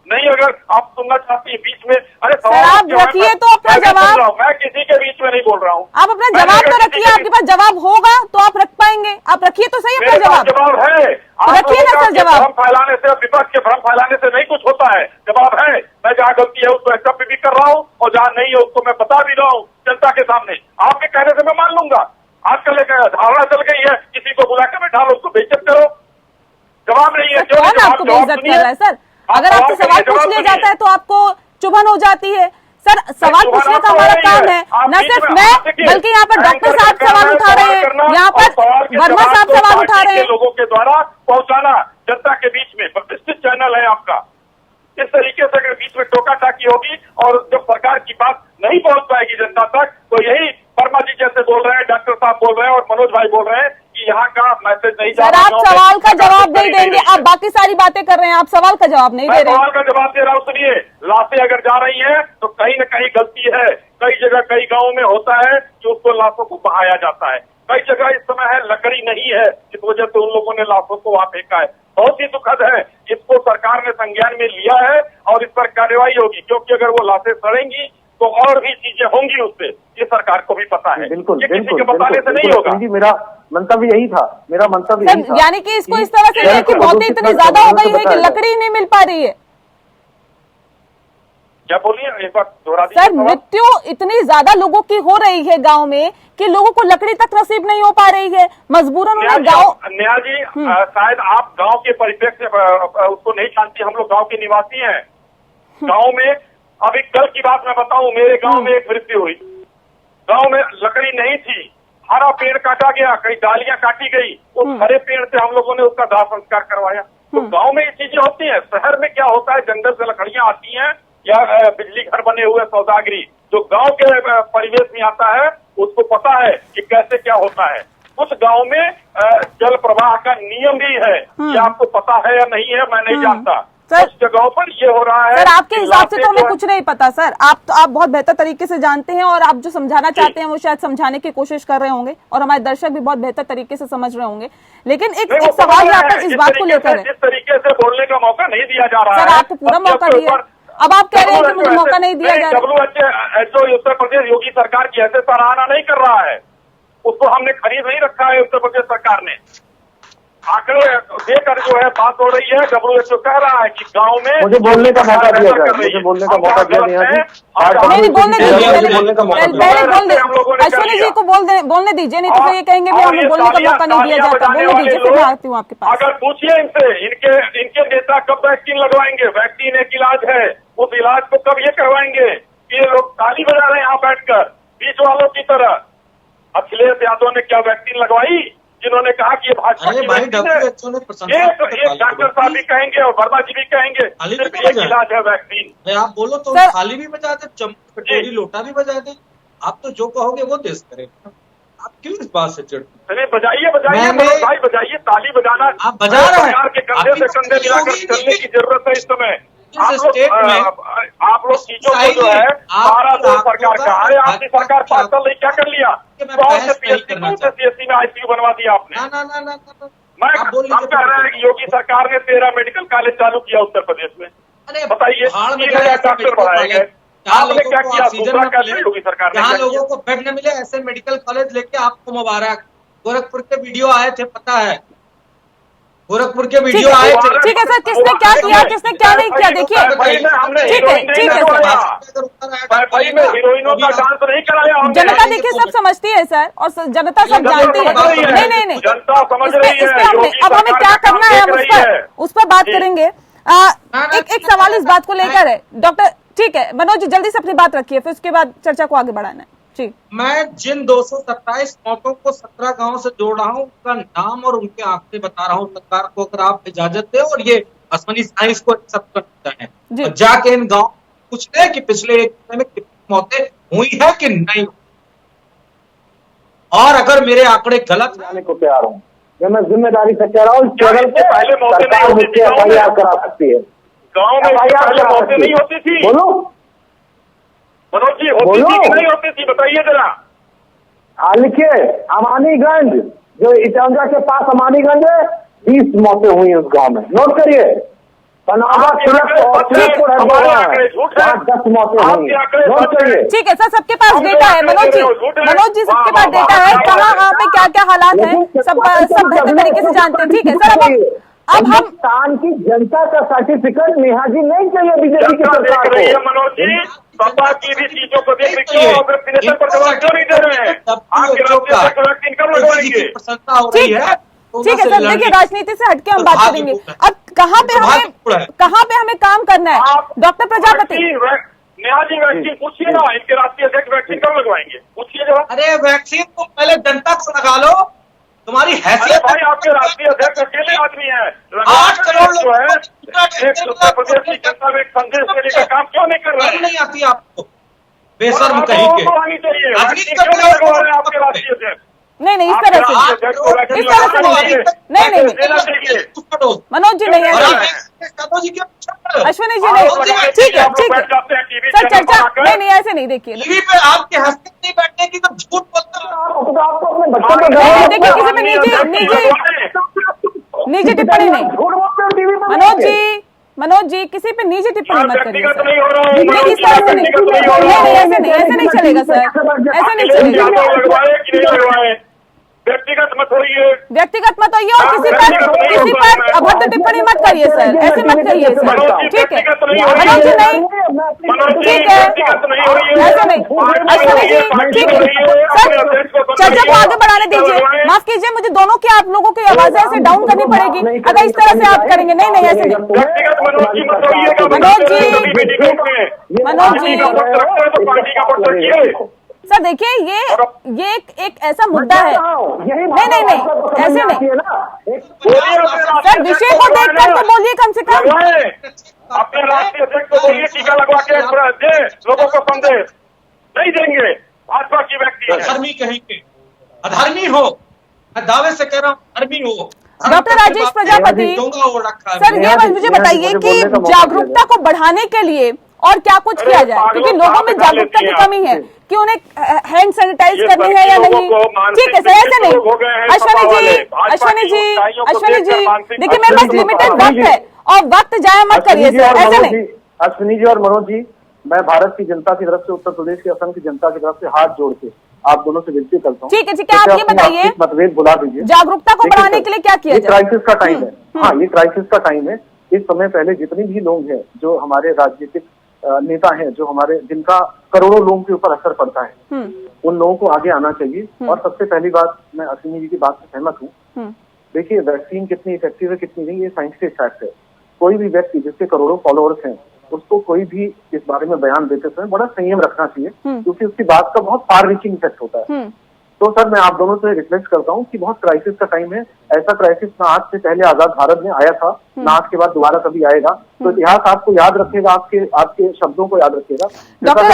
नहीं, अगर आप सुनना चाहती है बीच में, अरे सर आप रखिए तो अपना जवाब। मैं किसी के बीच में नहीं बोल रहा हूँ। आप अपना जवाब तो रखिए, आपके पास जवाब होगा तो आप रख पाएंगे। आप रखिए तो सही अपना जवाब। जवाब है, रखिए ना सर जवाब। भ्रम फैलाने से, विपक्ष के भ्रम फैलाने से नहीं कुछ होता है। जवाब है, मैं जहाँ गलती है उसको एक्सेप्ट भी कर रहा हूँ और जहाँ नहीं है उसको मैं बता भी रहा हूँ जनता के सामने। आपके कहने से मैं मान लूंगा। आजकल एक धारणा चल गई है, किसी को बुला के बैठा लो, उसको बेइज्जत करो। जवाब नहीं है, कौन आपको बेइज्जत कर रहा है सर? अगर आपसे सवाल पूछ लिया जाता है तो आपको चुभन हो जाती है। सर सवाल पूछने का हमारा काम है, न सिर्फ मैं बल्कि यहाँ पर डॉक्टर साहब सवाल उठा रहे हैं, यहाँ पर वर्मा साहब सवाल उठा रहे हैं। लोगों के द्वारा पहुंचाना जनता के बीच में प्रतिष्ठित चैनल है आपका। इस तरीके से अगर बीच में टोका टाकी होगी और जब सरकार की बात नहीं पहुंच पाएगी जनता तक, तो यही वर्मा जी जैसे बोल रहे हैं, डॉक्टर साहब बोल रहे हैं और मनोज भाई बोल रहे हैं कि यहाँ का मैसेज नहीं जा सर रहा। आप सवाल का जवाब नहीं देंगे, आप बाकी सारी बातें कर रहे हैं, आप सवाल का जवाब नहीं दे रहे। सवाल का जवाब दे रहा हूँ। सुनिए, लाशें अगर जा रही हैं तो कहीं न कहीं गलती है। कई जगह कई गाँव में होता है कि उसको लाशों को बहाया जाता है। कई जगह इस समय है लकड़ी नहीं है, इस वजह से उन लोगों ने लाशों को वहां फेंका है। बहुत ही दुखद है। इसको सरकार ने संज्ञान में लिया है और इस पर कार्रवाई होगी, क्योंकि अगर वो लाशें सड़ेंगी तो और भी चीजें होंगी उससे, ये सरकार को भी पता है। बिल्कुल ये किसी बिल्कुल के बताने से नहीं होगा। मेरा मंतव्य यही था, मेरा मंतव्य यही था। यानी कि इसको इस तरह से लें कि मौतें इतनी ज्यादा हो गई है कि लकड़ी नहीं मिल पा रही है। क्या बोलिए, एक बार दोहरा दीजिए। सर मृत्यु इतनी ज्यादा लोगों की हो रही है गांव में कि लोगों को लकड़ी तक नसीब नहीं हो पा रही है, मजबूरन उन्हें गांव। नेहा जी, शायद आप गांव के परिप्रेक्ष्य उसको नहीं जानती, हम लोग गांव के निवासी हैं। गांव में अभी कल की बात मैं बताऊं, मेरे गांव में एक मृत्यु हुई। गांव में लकड़ी नहीं थी, हरा पेड़ काटा गया, कई डालियां काटी गई, उस हरे पेड़ से हम लोगों ने उसका दाह संस्कार करवाया। तो गांव में ये चीजें होती हैं। शहर में क्या होता है, जंगल से लकड़ियां आती हैं या बिजली घर बने हुए सौदागरी, जो गांव के परिवेश में आता है उसको पता है कि कैसे क्या होता है। कुछ गांव में जल प्रवाह का नियम भी है, ये आपको पता है या नहीं है मैं नहीं जानता। कुछ जगहों पर ये हो रहा है। सर आपके हिसाब से तो हमें कुछ नहीं पता सर, आप बहुत बेहतर तरीके से जानते हैं और आप जो समझाना चाहते हैं वो शायद समझाने की कोशिश कर रहे होंगे और हमारे दर्शक भी बहुत बेहतर तरीके से समझ रहे होंगे। लेकिन एक सवाल यहाँ पर इस बात को लेकर है, जिस तरीके से बोलने का मौका नहीं दिया जा रहा है। सर आपको पूरा मौका दिया, अब आप कह रहे हैं कि मुझे मौका नहीं दिया जा रहा। WHO उत्तर प्रदेश योगी सरकार की ऐसे सराहना नहीं कर रहा है, उसको हमने खरीद नहीं रखा है। उत्तर प्रदेश सरकार ने आंकड़े देकर जो है बात हो रही है। WHO कह रहा है कि गांव में मुझे बोलने का मौका दिया जाए, मुझे बोलने का मौका दिया नेहा जी। नहीं बोलने दीजिए, बोलने का मौका पहले अश्विनी जी को बोलने दीजिए, नहीं तो फिर ये कहेंगे भी हमें बोलने का मौका नहीं दिया जाता। बोलने दीजिए, फिर मैं आती हूँ आपके पास। अगर पूछिए इनसे, इनके नेता कब वैक्सीन लगवाएंगे? वैक्सीन एक इलाज है, उस इलाज को कब ये करवाएंगे? ये लोग ताली बजा रहे हैं यहाँ बैठकर बीच वालों की तरह। अखिलेश यादव ने क्या वैक्सीन लगवाई? जिन्होंने कहा कि ये भाजपा की वैक्सीन है। एक डॉक्टर साहब भी कहेंगे और वर्मा जी भी कहेंगे सिर्फ एक इलाज है वैक्सीन। आप बोलो तो थाली भी बजा दे, चम्मच कटोरी लोटा भी बजा दे। आप तो जो कहोगे वो देश करेगा। आप क्यों इस बात से चिढ़ते? चलिए बजाइए भाई बजाइए, ताली बजाना आप बजा रहे हैं। सरकार के कंधे से कंधे मिलाकर चलने की जरूरत है इस समय। आप लोग चीजों को जो है सारा दो सरकार का, अरे आपकी सरकार 5 साल नहीं क्या कर लिया? कौन से CSC में ICU बनवा दिया आपने? मैं हम कह रहे हैं कि योगी सरकार ने 13 मेडिकल कॉलेज चालू किया उत्तर प्रदेश में। बताइए, 3,000 डॉक्टर बढ़ाए गए। आपने क्या किया? दूसरा क्या लिया योगी सरकार ने? जहाँ लोगों को बेड न मिले ऐसे मेडिकल कॉलेज लेके आपको मुबारक। गोरखपुर के वीडियो आए थे, पता है, गोरखपुर के वीडियो आए थे। ठीक है सर, किसने क्या किया किसने क्या नहीं किया देखिए। ठीक है सर, हीरोइनों का डांस नहीं कराया। जनता देखिए सब समझती है सर, और जनता सब जानती है। नहीं जनता समझ रही है। अब हमें क्या करना है, हम उस पर बात करेंगे। एक सवाल इस बात को लेकर है डॉक्टर, ठीक है मनोज जी, जल्दी से अपनी बात रखिए, फिर उसके बाद चर्चा को आगे बढ़ाना है जी। मैं जिन 227 मौतों को 17 गांव से जोड़ रहा हूं, उनका नाम और उनके आंकड़े बता रहा हूं सरकार को, अगर आप इजाजत दें, और ये अश्विनी साइंस को एक्सेप्ट करता है, और जाके इन गांव पूछ ले कि पिछले एक महीने में कितनी मौतें हुई है कि नहीं, और अगर मेरे आंकड़े गलत जाने को तैयार हूँ। मैं जिम्मेदारी से कह रहा हूँ, पहले सरकार मुझसे FIR करा सकती है। गाँव में पहले मौतें नहीं होती थी? बोलो मनोज जी, होती थी कि नहीं होती थी, बताइए जरा। लिखिए, अमानीगंज, जो इटांगा के पास अमानीगंज है, 20 मौतें हुई उस गांव में, नोट करिए। 10 मौतें हुई, नोट करिए। ठीक है सर, सबके पास डेटा है मनोज जी सबके पास डेटा है, कहाँ पे क्या क्या हालात है, सब बेहतर तरीके से जानते हैं। ठीक है सर, अब हम हिंदुस्तान की जनता का सर्टिफिकेट नेहा जी नहीं चाहिए बीजेपी की सरकार को। मनोज जी, पापा की भी चीजों को देख रखी है, और सिग्नेचर पर जवाब क्यों नहीं दे रहे हैं? आपके राज्य से वैक्सीन कब लगवाएंगे? ठीक है सर, देखिए राजनीति से हटके हम बात करेंगे। अब कहाँ पे हमें काम करना है डॉक्टर प्रजापति? नेहा जी, वैक्सीन पूछिए ना, इनके राष्ट्रीय अध्यक्ष वैक्सीन कब लगवाएंगे, पूछिए जवाब। अरे वैक्सीन तो पहले जनता को लगा लो, तुम्हारी हैसियत। भाई, आपके राष्ट्रीय अध्यक्ष अकेले आदमी है, 8 करोड़ जो है उत्तर प्रदेश की जनता में एक संदेश देने का काम क्यों नहीं कर रहे हैं? नहीं आती आपको, बेशर्म कहीं के। आनी चाहिए, आपके राष्ट्रीय अध्यक्ष। नहीं इस तरह से नहीं मनोज जी नहीं, अश्विनी जी नहीं, ठीक है सर, चर्चा नहीं ऐसे नहीं, देखिए टीवी पे आपके हस्ते नहीं बैठने की, तो झूठ बोलते हो। देखिए किसी पे निजी टिप्पणी नहीं, मनोज जी किसी पे निजी टिप्पणी मत करिए सर, नहीं इस तरह से नहीं, ऐसे नहीं चलेगा सर, ऐसे नहीं चलेगा। व्यक्तिगत मत होइए और किसी पर अभद्र टिप्पणी मत करिए सर, ऐसे मत करिए सर, ठीक है मनोज जी नहीं, ठीक है ऐसे नहीं, अश्विनी जी ठीक है सर, चर्चा को आगे बढ़ाने दीजिए। माफ कीजिए, मुझे दोनों की आप लोगों की आवाजें ऐसे डाउन करनी पड़ेगी अगर इस तरह से आप करेंगे। नहीं ऐसे नहीं मनोज जी सर, देखिए ये एक ऐसा मुद्दा है, नहीं ऐसे नहीं सर, विषय को देखकर तो बोलिए कम से कम। अपने राष्ट्रीय अध्यक्ष को बोलिए टीका लगवा के दे लोगों को संदेश, नहीं देंगे भाजपा की व्यक्ति है। अधर्मी कहेंगे, अधर्मी हो, मैं दावे से कह रहा हूँ अधर्मी हो। डॉक्टर राजेश प्रजापति सर, ये मुझे बताइए कि जागरूकता को बढ़ाने के लिए और क्या कुछ किया जाए, क्योंकि लोगों में जागरूकता की कमी है कि उन्हें हैंड सैनिटाइज करनी है या नहीं। ठीक है सर, ऐसे नहीं अश्विनी जी देखिए मेरे पास लिमिटेड वक्त है और वक्त जाया मत करिए सर, ऐसे नहीं। अश्विनी जी और मनोज जी, मैं भारत की जनता की तरफ से, उत्तर प्रदेश की असम की जनता की तरफ से हाथ जोड़ के आप दोनों से विनती करता हूँ। ठीक है आप ये बताइए, मतभेद बुला दीजिए, जागरूकता को बढ़ाने के लिए क्या किया जाए? क्राइसिस का टाइम है, हाँ ये क्राइसिस का टाइम है। इस समय पहले जितने भी लोग हैं जो हमारे राजनीतिक नेता हैं, जो हमारे जिनका करोड़ों लोगों के ऊपर असर पड़ता है, उन लोगों को आगे आना चाहिए। और सबसे पहली बात, मैं अश्विनी जी की बात से सहमत हूँ। देखिए वैक्सीन कितनी इफेक्टिव है कितनी नहीं, ये साइंटिफिक फैक्ट है। कोई भी व्यक्ति जिसके करोड़ों फॉलोअर्स हैं, उसको कोई भी इस बारे में बयान देते समय बड़ा संयम रखना चाहिए, क्योंकि उसकी बात का बहुत फार रीचिंग इफेक्ट होता है। तो सर मैं आप दोनों से रिक्वेस्ट करता हूँ कि बहुत क्राइसिस का टाइम है। ऐसा क्राइसिस ना आज से पहले आजाद भारत में आया था, ना आज के बाद दोबारा कभी आएगा। तो इतिहास आपको याद रखेगा, आपके शब्दों को याद रखेगा। डॉक्टर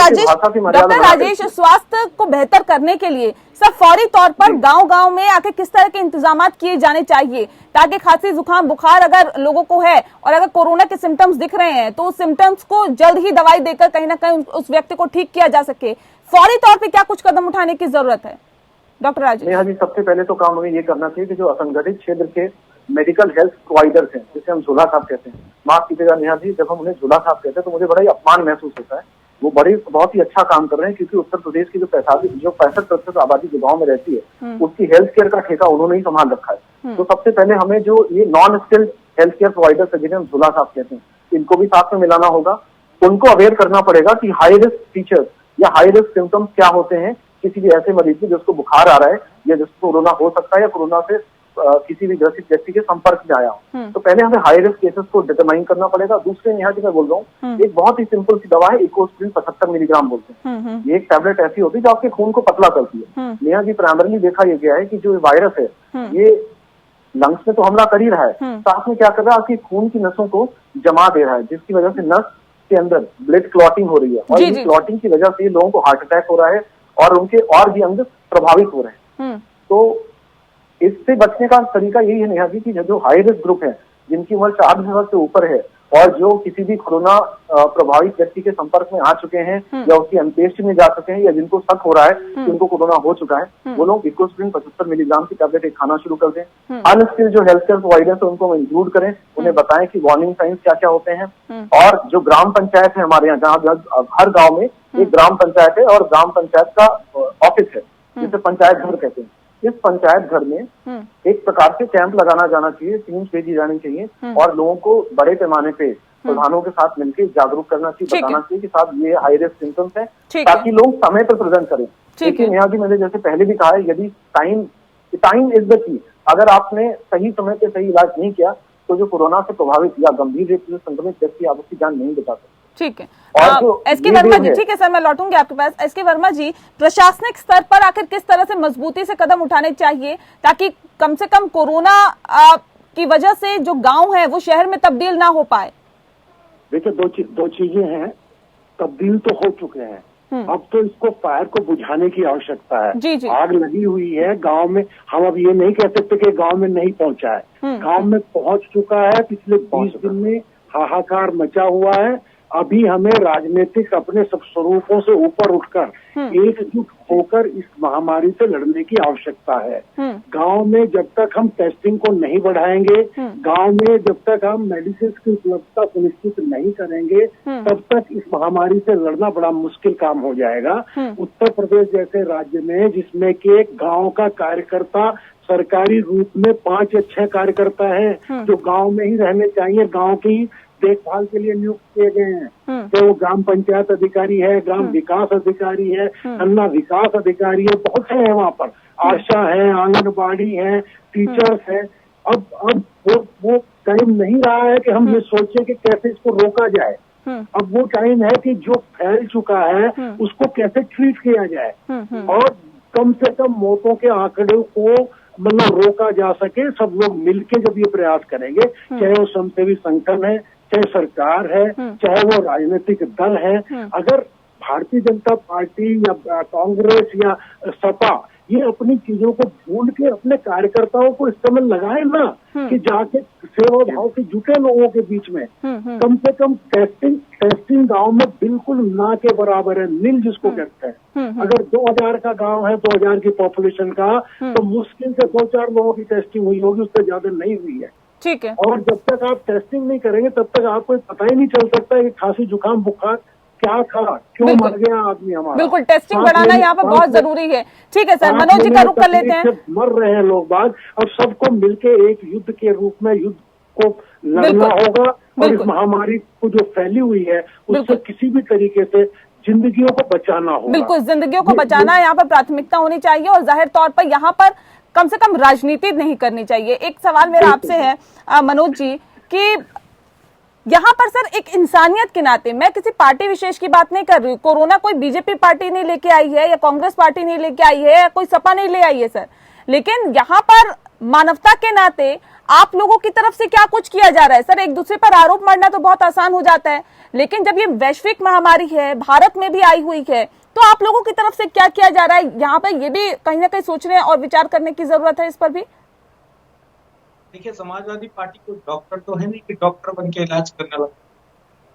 राजेश, स्वास्थ्य को बेहतर करने के लिए सब फौरी तौर पर गांव में आके किस तरह के इंतजाम किए जाने चाहिए, ताकि खांसी जुकाम बुखार अगर लोगों को है और अगर कोरोना के सिम्टम्स दिख रहे हैं तो उस सिम्टम्स को जल्द ही दवाई देकर कहीं ना कहीं उस व्यक्ति को ठीक किया जा सके। फौरी तौर पर क्या कुछ कदम उठाने की जरूरत है डॉक्टर राजेश? नेहा जी, सबसे पहले तो काम हमें ये करना चाहिए कि जो असंगठित क्षेत्र के मेडिकल हेल्थ प्रोवाइडर्स हैं, जिसे हम झूला साहब कहते हैं, माफ कीजिएगा नेहा जी, जब हम उन्हें झूला साहब कहते हैं तो मुझे बड़ा ही अपमान महसूस होता है। वो बहुत ही अच्छा काम कर रहे हैं, क्योंकि उत्तर प्रदेश की जो 65% आबादी जो गाँव में रहती है, उसकी हेल्थ केयर का ठेका उन्होंने ही संभाल रखा है। तो सबसे पहले हमें जो ये non skilled health care providers है, जिन्हें हम झूला साहब कहते हैं, इनको भी साथ में मिलाना होगा। उनको अवेयर करना पड़ेगा कि हाई रिस्क फीचर्स या हाई रिस्क सिम्टम्स क्या होते हैं किसी भी ऐसे मरीज की जिसको बुखार आ रहा है या जिसको कोरोना हो सकता है या कोरोना से किसी भी ग्रसित व्यक्ति के संपर्क में आया हूँ, तो पहले हमें हाई रिस्क केसेस को डिटरमाइन करना पड़ेगा। दूसरे नेहा जी मैं बोल रहा हूँ, एक बहुत ही सिंपल सी दवा है इकोस्प्रिन 75 मिलीग्राम बोलते हैं। ये एक टैबलेट ऐसी होती है जो आपके खून को पतला करती है। नेहा जी प्राइमरली देखा यह गया है कि जो वायरस है ये लंग्स में तो हमला कर ही रहा है, साथ में क्या कर रहा है, आपकी खून की नसों को जमा दे रहा है, जिसकी वजह से नस के अंदर ब्लड क्लॉटिंग हो रही है, और इस क्लॉटिंग की वजह से लोगों को हार्ट अटैक हो रहा है और उनके और भी अंग प्रभावित हो रहे हैं। तो इससे बचने का तरीका यही है नेहा जी कि जो हाई रिस्क ग्रुप है, जिनकी उम्र 40 वर्ष से ऊपर है और जो किसी भी कोरोना प्रभावित व्यक्ति के संपर्क में आ चुके हैं या उसकी अंत्येष्टि में जा चुके हैं या जिनको शक हो रहा है कि उनको कोरोना हो चुका है, वो लोग इकोस्प्रिन 75 मिलीग्राम की टैबलेट एक खाना शुरू कर दें। अनस्किल्ड जो हेल्थ केयर प्रोवाइडर्स है उनको इंक्लूड करें, उन्हें बताएं कि वार्निंग साइंस क्या क्या होते हैं। और जो ग्राम पंचायत है हमारे यहाँ, जहाँ हर गाँव में एक ग्राम पंचायत है और ग्राम पंचायत का ऑफिस है जिसे पंचायत घर कहते हैं, इस पंचायत घर में एक प्रकार से कैंप लगाना जाना चाहिए, टीम्स भेजी जानी चाहिए और लोगों को बड़े पैमाने पे प्रधानों के साथ मिलकर जागरूक करना चाहिए, बताना चाहिए कि साहब ये हाई रिस्क सिम्टम्स हैं, ताकि लोग समय पर प्रेजेंट करें। लेकिन यहाँ भी मैंने जैसे पहले भी कहा है, यदि टाइम इज द की, अगर आपने सही समय पे सही इलाज नहीं किया तो जो कोरोना से प्रभावित या गंभीर रूप से संक्रमित व्यक्ति आप उसकी जान नहीं बचा सकते। ठीक है एसके वर्मा जी, ठीक है सर, मैं लौटूंगी आपके पास। एसके वर्मा जी, प्रशासनिक स्तर पर आखिर किस तरह से मजबूती से कदम उठाने चाहिए ताकि कम से कम कोरोना की वजह से जो गांव है वो शहर में तब्दील ना हो पाए? देखिए दो चीजें हैं, तब्दील तो हो चुके हैं, अब तो इसको फायर को बुझाने की आवश्यकता है। जी। आग लगी हुई है गांव में, हम अब ये नहीं कह सकते कि गांव में नहीं पहुंचा है, गांव में पहुंच चुका है। पिछले 20 दिन में हाहाकार मचा हुआ है। अभी हमें राजनीतिक अपने सब स्वरूपों से ऊपर उठकर एकजुट होकर इस महामारी से लड़ने की आवश्यकता है। गांव में जब तक हम टेस्टिंग को नहीं बढ़ाएंगे, गांव में जब तक हम मेडिसिन की उपलब्धता सुनिश्चित नहीं करेंगे, तब तक इस महामारी से लड़ना बड़ा मुश्किल काम हो जाएगा। उत्तर प्रदेश जैसे राज्य में, जिसमें कि एक गांव का कार्यकर्ता सरकारी रूप में 5 या 6 कार्यकर्ता है जो गांव में ही रहने चाहिए, गांव की देखभाल के लिए नियुक्त किए गए हैं, तो वो ग्राम पंचायत अधिकारी है, ग्राम विकास अधिकारी है, अन्ना विकास अधिकारी है, बहुत से हैं वहाँ पर, आशा है, आंगनबाड़ी है, टीचर्स है। अब वो टाइम नहीं रहा है कि हम ये सोचें कि कैसे इसको रोका जाए। अब वो टाइम है कि जो फैल चुका है उसको कैसे ट्रीट किया जाए और कम से कम मौतों के आंकड़े को मतलब रोका जा सके। सब लोग मिलके जब ये प्रयास करेंगे, चाहे वो स्वयंसेवी संगठन है, चाहे सरकार है, चाहे वो राजनीतिक दल है, अगर भारतीय जनता पार्टी या कांग्रेस या सपा ये अपनी चीजों को भूल के अपने कार्यकर्ताओं को इस समय लगाए ना कि जाके सेवा भाव से जुटे लोगों के बीच में, कम से कम टेस्टिंग गांव में बिल्कुल ना के बराबर है, नील जिसको कहते हैं। अगर 2000 का गांव है, 2000 की पॉपुलेशन का, तो मुश्किल से 2-4 लोगों की टेस्टिंग हुई होगी, उससे ज्यादा नहीं हुई है। ठीक है। और जब तक आप टेस्टिंग नहीं करेंगे तब तक आपको पता ही नहीं चल सकता कि खांसी जुकाम बुखार क्या था, क्यों मर गया आदमी हमारा। बिल्कुल, टेस्टिंग बढ़ाना यहाँ पर बहुत जरूरी है। ठीक है सर, मनोज जी का रुख कर लेते हैं। मर रहे हैं लोग बाग, अब सबको मिलके एक युद्ध के रूप में युद्ध को लड़ना होगा और इस महामारी को जो फैली हुई है उससे किसी भी तरीके से जिंदगियों को बचाना होगा। बिल्कुल, जिंदगियों को बचाना यहाँ पर प्राथमिकता होनी चाहिए और जाहिर तौर पर यहाँ पर कम से कम राजनीति नहीं करनी चाहिए। एक सवाल मेरा आपसे है मनोज जी कि यहाँ पर सर एक इंसानियत के नाते, मैं किसी पार्टी विशेष की बात नहीं कर रही हूँ, कोरोना कोई बीजेपी पार्टी नहीं लेके आई है या कांग्रेस पार्टी नहीं लेके आई है या कोई सपा नहीं ले आई है सर, लेकिन यहाँ पर मानवता के नाते आप लोगों की तरफ से क्या कुछ किया जा रहा है? सर एक दूसरे पर आरोप मरना तो बहुत आसान हो जाता है, लेकिन जब ये वैश्विक महामारी है, भारत में भी आई हुई है, तो आप लोगों की तरफ से क्या किया जा रहा है? यहाँ पर ये भी कहीं ना कहीं सोचने और विचार करने की जरूरत है इस पर भी। देखिए, समाजवादी पार्टी को डॉक्टर तो है नहीं कि डॉक्टर बन के इलाज करने वाला,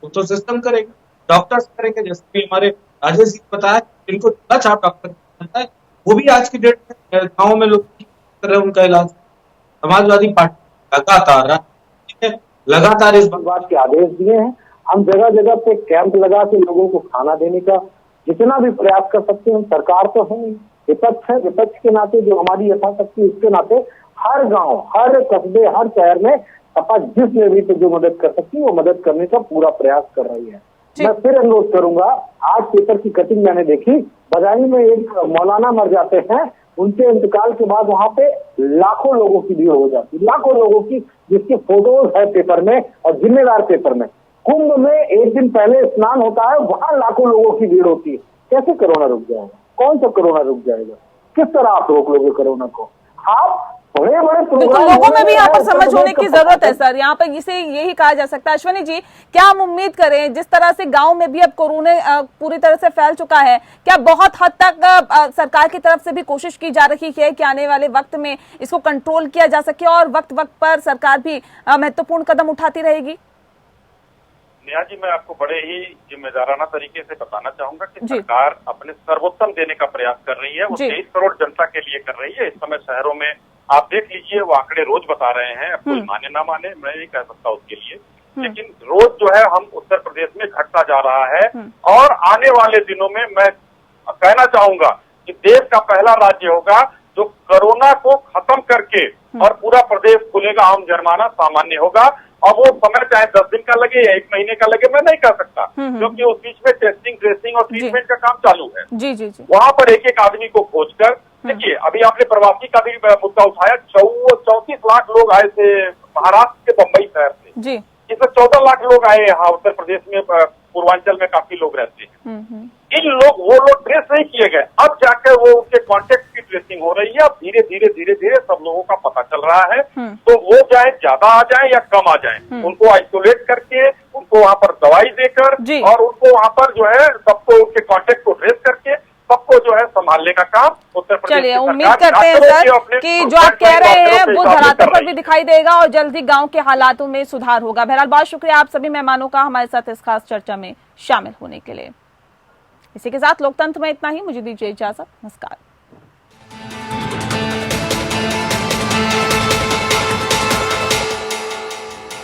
वो तो सिस्टम करेगा, डॉक्टर्स करेंगे। जैसे कि हमारे राजेश जी बताया, जिनको छाप डॉक्टर बनता है, वो भी आज की डेट में गाँव में लोग कर रहे हैं उनका इलाज। समाजवादी पार्टी लगातार इस बात के आदेश दिए हैं। हम जगह जगह पे कैंप लगा के लोगों को खाना देने का जितना भी प्रयास कर सकते हैं। सरकार तो है नहीं, विपक्ष है, विपक्ष के नाते जो हमारी यथाशक्ति उसके नाते हर गांव, हर कस्बे, हर शहर में सपा जिस लेवल पे जो मदद कर सकती है वो मदद करने का पूरा प्रयास कर रही है। मैं फिर अनुरोध करूंगा, आज पेपर की कटिंग मैंने देखी, बदायूं में एक मौलाना मर जाते हैं उनके इंतकाल के बाद वहां पे लाखों लोगों की भीड़ हो जाती है, लाखों लोगों की, जिसकी फोटोज है पेपर में और जिम्मेदार पेपर में। कुंभ में एक दिन पहले स्नान होता है, वहां लाखों लोगों की भीड़ होती है। कैसे कोरोना रुक जाएगा? कौन सा कोरोना रुक जाएगा? किस तरह आप रोक लोगे कोरोना को? आप बड़े बड़े बिल्कुल, लोगों में भी यहाँ पर समझ होने की जरूरत है सर। यहाँ पर इसे यही कहा जा सकता है। अश्विनी जी, क्या हम उम्मीद करें, जिस तरह से गांव में भी अब कोरोना पूरी तरह से फैल चुका है, क्या बहुत हद तक सरकार की तरफ से भी कोशिश की जा रही है कि आने वाले वक्त में इसको कंट्रोल किया जा सके और वक्त वक्त पर सरकार भी महत्वपूर्ण कदम उठाती रहेगी? नेहा जी, मैं आपको बड़े ही जिम्मेदाराना तरीके से बताना चाहूंगा कि सरकार अपने सर्वोत्तम देने का प्रयास कर रही है। वो 23 करोड़ जनता के लिए कर रही है। इस समय शहरों में आप देख लीजिए, वो आंकड़े रोज बता रहे हैं। अब कोई माने ना माने, मैं नहीं कह सकता उसके लिए, लेकिन रोज जो है हम उत्तर प्रदेश में घटता जा रहा है। और आने वाले दिनों में मैं कहना चाहूंगा कि देश का पहला राज्य होगा जो कोरोना को खत्म करके और पूरा प्रदेश खुलेगा, आम जनमानस सामान्य होगा। और वो समय चाहे 10 दिन का लगे या 1 महीने का लगे, मैं नहीं कह सकता, क्योंकि उस बीच में टेस्टिंग, ट्रेसिंग और ट्रीटमेंट का काम चालू है। जी। वहां पर एक एक आदमी को खोजकर, देखिए अभी आपने प्रवासी का भी मुद्दा उठाया। 34 लाख लोग आए थे महाराष्ट्र के बम्बई शहर से, इसमें 14 लाख लोग आए यहाँ उत्तर प्रदेश में, पूर्वांचल में काफी लोग रहते हैं। इन वो लोग ट्रेस नहीं किए गए, अब जाकर वो उनके कॉन्टेक्ट की ट्रेसिंग हो रही है। अब धीरे धीरे सब लोगों का पता चल रहा है। तो वो चाहे ज्यादा आ जाए या कम आ जाए, उनको आइसोलेट करके, उनको वहां पर दवाई देकर और उनको वहां पर जो है सबको उनके कॉन्टेक्ट को ट्रेस करके सबको जो है संभालने का काम उत्तर प्रदेश। चलिए, उम्मीद करते हैं सर कि जो आप कह रहे हैं वो धरातल पर भी दिखाई देगा और जल्द ही गांव के हालातों में सुधार होगा। बहरहाल, बहुत शुक्रिया आप सभी मेहमानों का हमारे साथ इस खास चर्चा में शामिल होने के लिए। इसी के साथ लोकतंत्र में इतना ही। मुझे दीजिए इजाजत। नमस्कार।